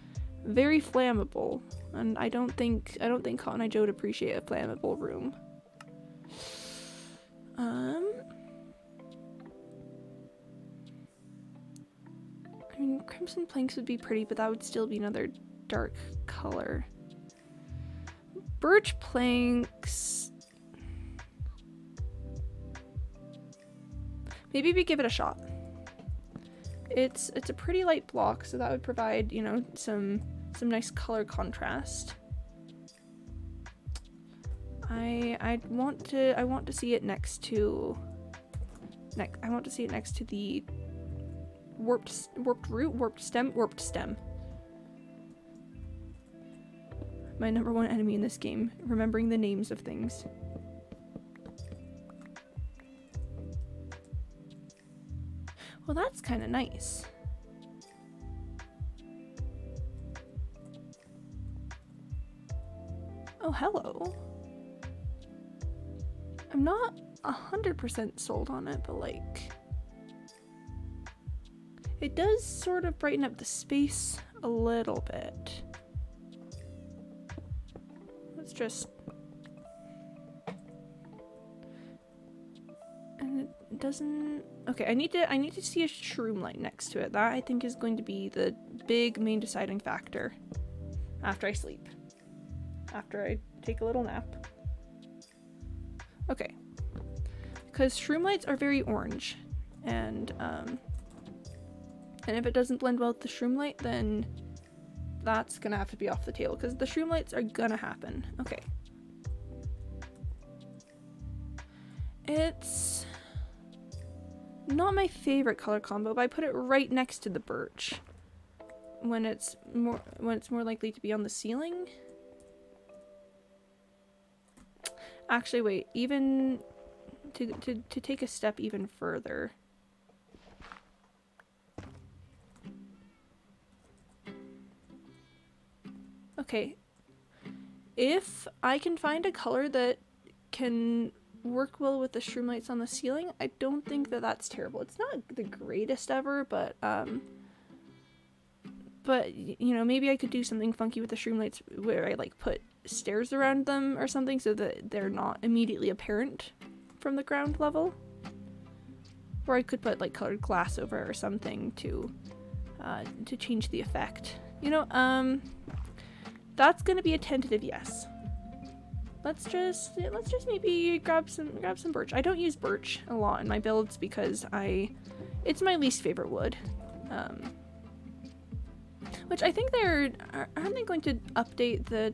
very flammable, and I don't think Cotton Eye Joe would appreciate a flammable room. I mean, crimson planks would be pretty, but that would still be another dark color. Birch planks. Maybe we give it a shot. it's a pretty light block, so that would provide, you know, some nice color contrast. I want to see it next to the warped root, warped stem. My number one enemy in this game, remembering the names of things. Well, that's kind of nice. Oh, hello. I'm not 100% sold on it, but like, it does sort of brighten up the space a little bit. Let's just, and it doesn't, okay, I need to see a shroom light next to it. That I think is going to be the big main deciding factor after I sleep, after I take a little nap. Okay, because shroom lights are very orange, and if it doesn't blend well with the shroom light, then that's gonna have to be off the table, because the shroom lights are gonna happen. Okay. It's not my favorite color combo, but I put it right next to the birch when it's more likely to be on the ceiling. Actually, wait, even to take a step even further. Okay, if I can find a color that can work well with the shroom lights on the ceiling, I don't think that that's terrible. It's not the greatest ever, but you know, maybe I could do something funky with the shroom lights where I like put stairs around them or something so that they're not immediately apparent from the ground level. Or I could put like colored glass over it or something to change the effect. You know, that's gonna be a tentative yes. Let's just maybe grab some birch. I don't use birch a lot in my builds because it's my least favorite wood. Which I think aren't they going to update the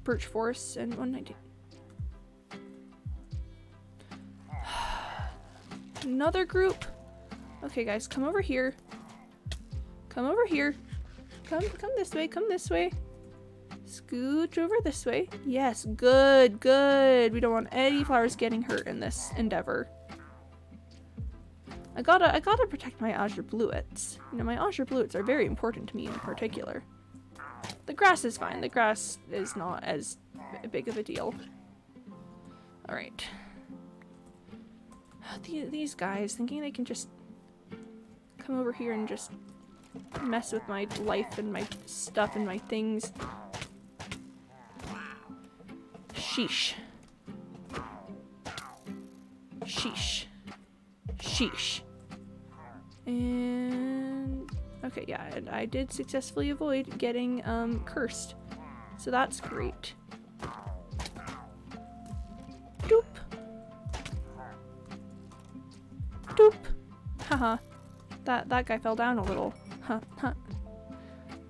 birch forests in 119? Another group. Okay, guys, come over here. Come over here. Come this way. Come this way. Scooch over this way. Yes, good, good. We don't want any flowers getting hurt in this endeavor. I gotta protect my azure bluets. You know, my azure bluets are very important to me in particular. The grass is fine. The grass is not as big of a deal. Alright. These guys thinking they can just come over here and just mess with my life and my stuff and my things. Sheesh. Sheesh. Sheesh. And okay, yeah, I did successfully avoid getting cursed, so that's great. Doop. Doop. Haha. That guy fell down a little. Huh. Huh.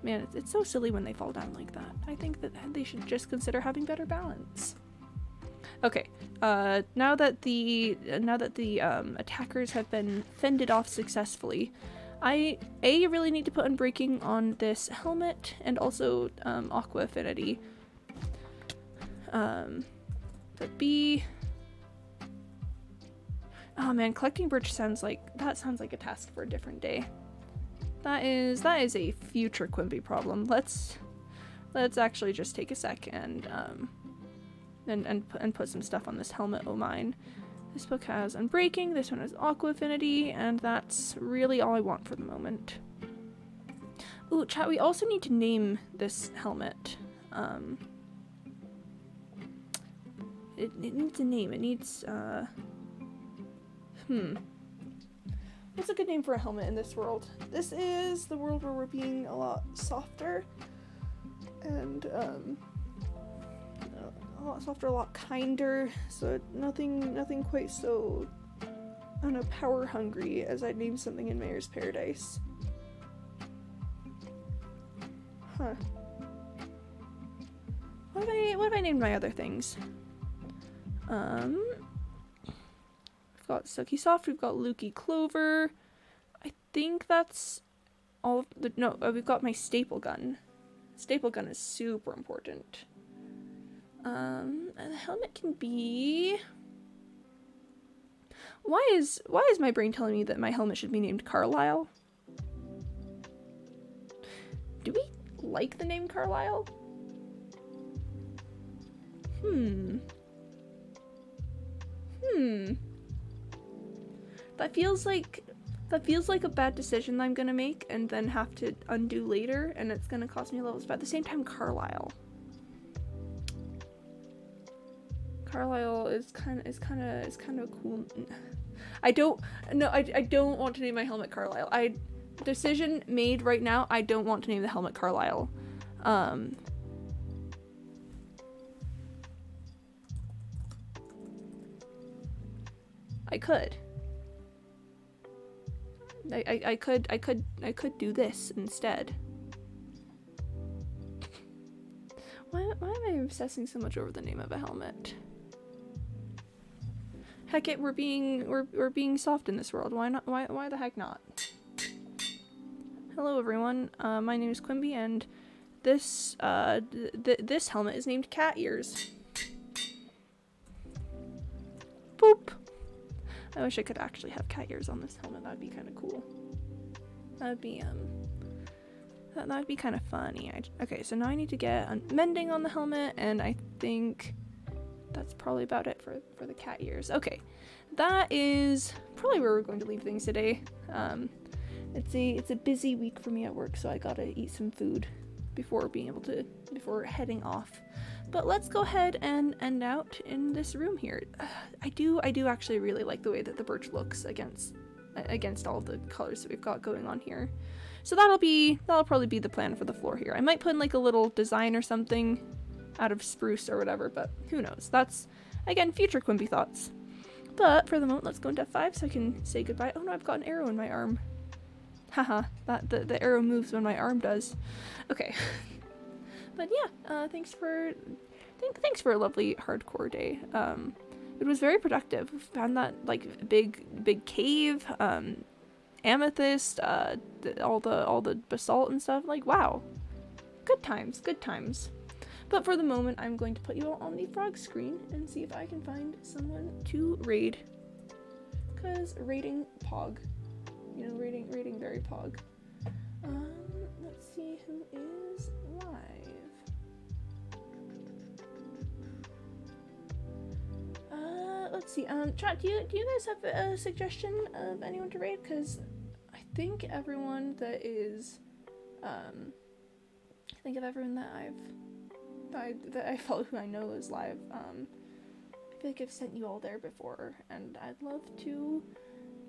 Man, it's so silly when they fall down like that. I think that they should just consider having better balance. Okay, now that the attackers have been fended off successfly, I really need to put unbreaking on this helmet and also aqua affinity. But B. Oh man, collecting birch sounds like a task for a different day. That is a future Quimby problem. Let's actually just take a sec and put some stuff on this helmet o' mine. This book has unbreaking, this one has aqua affinity, and that's really all I want for the moment. Ooh, chat, we also need to name this helmet. It needs a name. It needs what's a good name for a helmet in this world? This is the world where we're being a lot softer and a lot softer, a lot kinder, so nothing quite so power hungry as I named something in Mayor's Paradise. Huh. What have I named my other things? We've got Sucky Soft, we've got Lukey Clover. I think that's all of the, no, we've got my staple gun. Staple gun is super important. And the helmet can be... Why is my brain telling me that my helmet should be named Carlisle? Do we like the name Carlisle? That feels like a bad decision that I'm gonna make and then have to undo later, and it's gonna cost me levels, but at the same time, Carlisle is kind of cool. I don't want to name my helmet Carlisle. Decision made right now, I don't want to name the helmet Carlisle. I could do this instead. Why am I obsessing so much over the name of a helmet? Heck it, we're being soft in this world. Why not? Why the heck not? Hello everyone. My name is Quimby, and this this helmet is named Cat Ears. Boop. I wish I could actually have cat ears on this helmet. That'd be kind of cool. That'd be that'd be kind of funny. Okay, so now I need to get mending on the helmet, and I think that's probably about it for the cat ears. Okay, that is probably where we're going to leave things today. It's a busy week for me at work, so I gotta eat some food before heading off. But let's go ahead and end out in this room here. I do actually really like the way that the birch looks against all of the colors that we've got going on here. So that'll probably be the plan for the floor here. I might put in like a little design or something out of spruce or whatever, but who knows. That's, again, future Quimby thoughts. But for the moment, let's go into F5 so I can say goodbye. Oh no, I've got an arrow in my arm. Haha, the arrow moves when my arm does. Okay. But yeah, thanks for a lovely hardcore day. It was very productive. Found that like big cave, amethyst, all the basalt and stuff. Like, wow, good times, good times. But for the moment, I'm going to put you all on the frog screen and see if I can find someone to raid. Cause raiding pog, you know, raiding very pog. Let's see who is live. Let's see, chat, do you guys have a suggestion of anyone to raid? Because I think everyone that is, I think of everyone that I follow who I know is live, I feel like I've sent you all there before, and I'd love to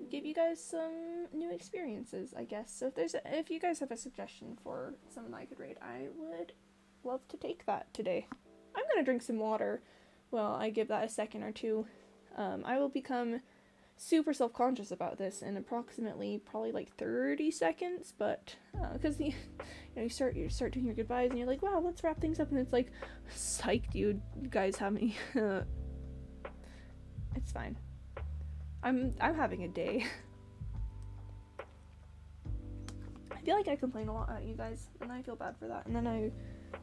give you guys some new experiences, I guess. So if you guys have a suggestion for someone I could raid, I would love to take that today. I'm gonna drink some water while I give that a second or two. I will become super self-conscious about this in approximately probably like 30 seconds, but because you start doing your goodbyes and you're like, wow, let's wrap things up, and it's like, psych, dude, you guys have me. It's fine. I'm having a day. I feel like I complain a lot at you guys, and I feel bad for that, and then I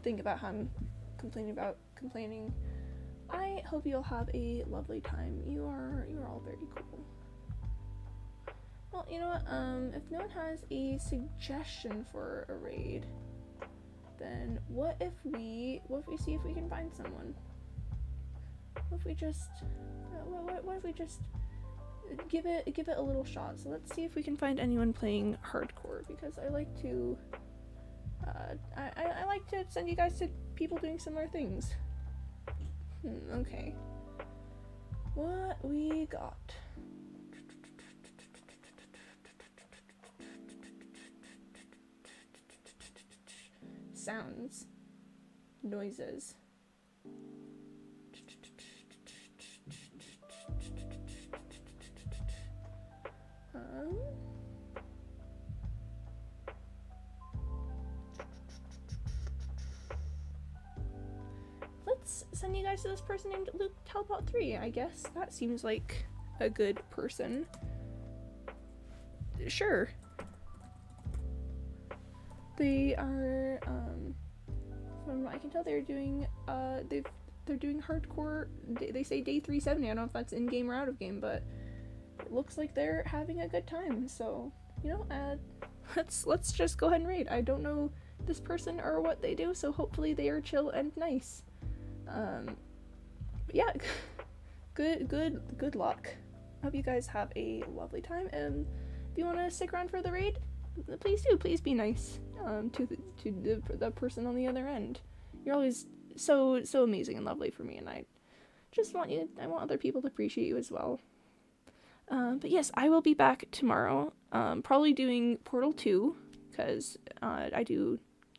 think about how I'm complaining. I hope you'll have a lovely time. You are all very cool. Well, you know what, if no one has a suggestion for a raid, then what if we see if we can find someone? What if we just give it a little shot? So let's see if we can find anyone playing hardcore, because I like to I like to send you guys to people doing similar things. Okay. What we got? Sounds. Noises. Let's send you guys to this person named Luke Talbot 3, I guess. That seems like a good person. Sure. They are, from what I can tell, they're doing, they're doing hardcore, they say day 370, I don't know if that's in-game or out-of-game, but it looks like they're having a good time, so, you know, let's just go ahead and raid. I don't know this person or what they do, so hopefully they are chill and nice. Yeah, good luck. Hope you guys have a lovely time, and if you want to stick around for the raid, please do. Please be nice to the person on the other end. You're always so amazing and lovely for me, and I want other people to appreciate you as well. But yes, I will be back tomorrow, probably doing Portal 2, because I do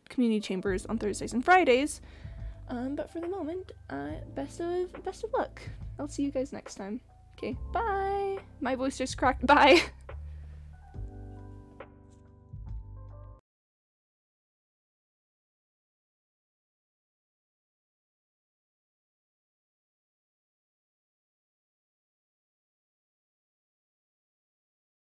community chambers on Thursdays and Fridays. But for the moment, best of luck. I'll see you guys next time. Okay, bye! My voice just cracked. Bye!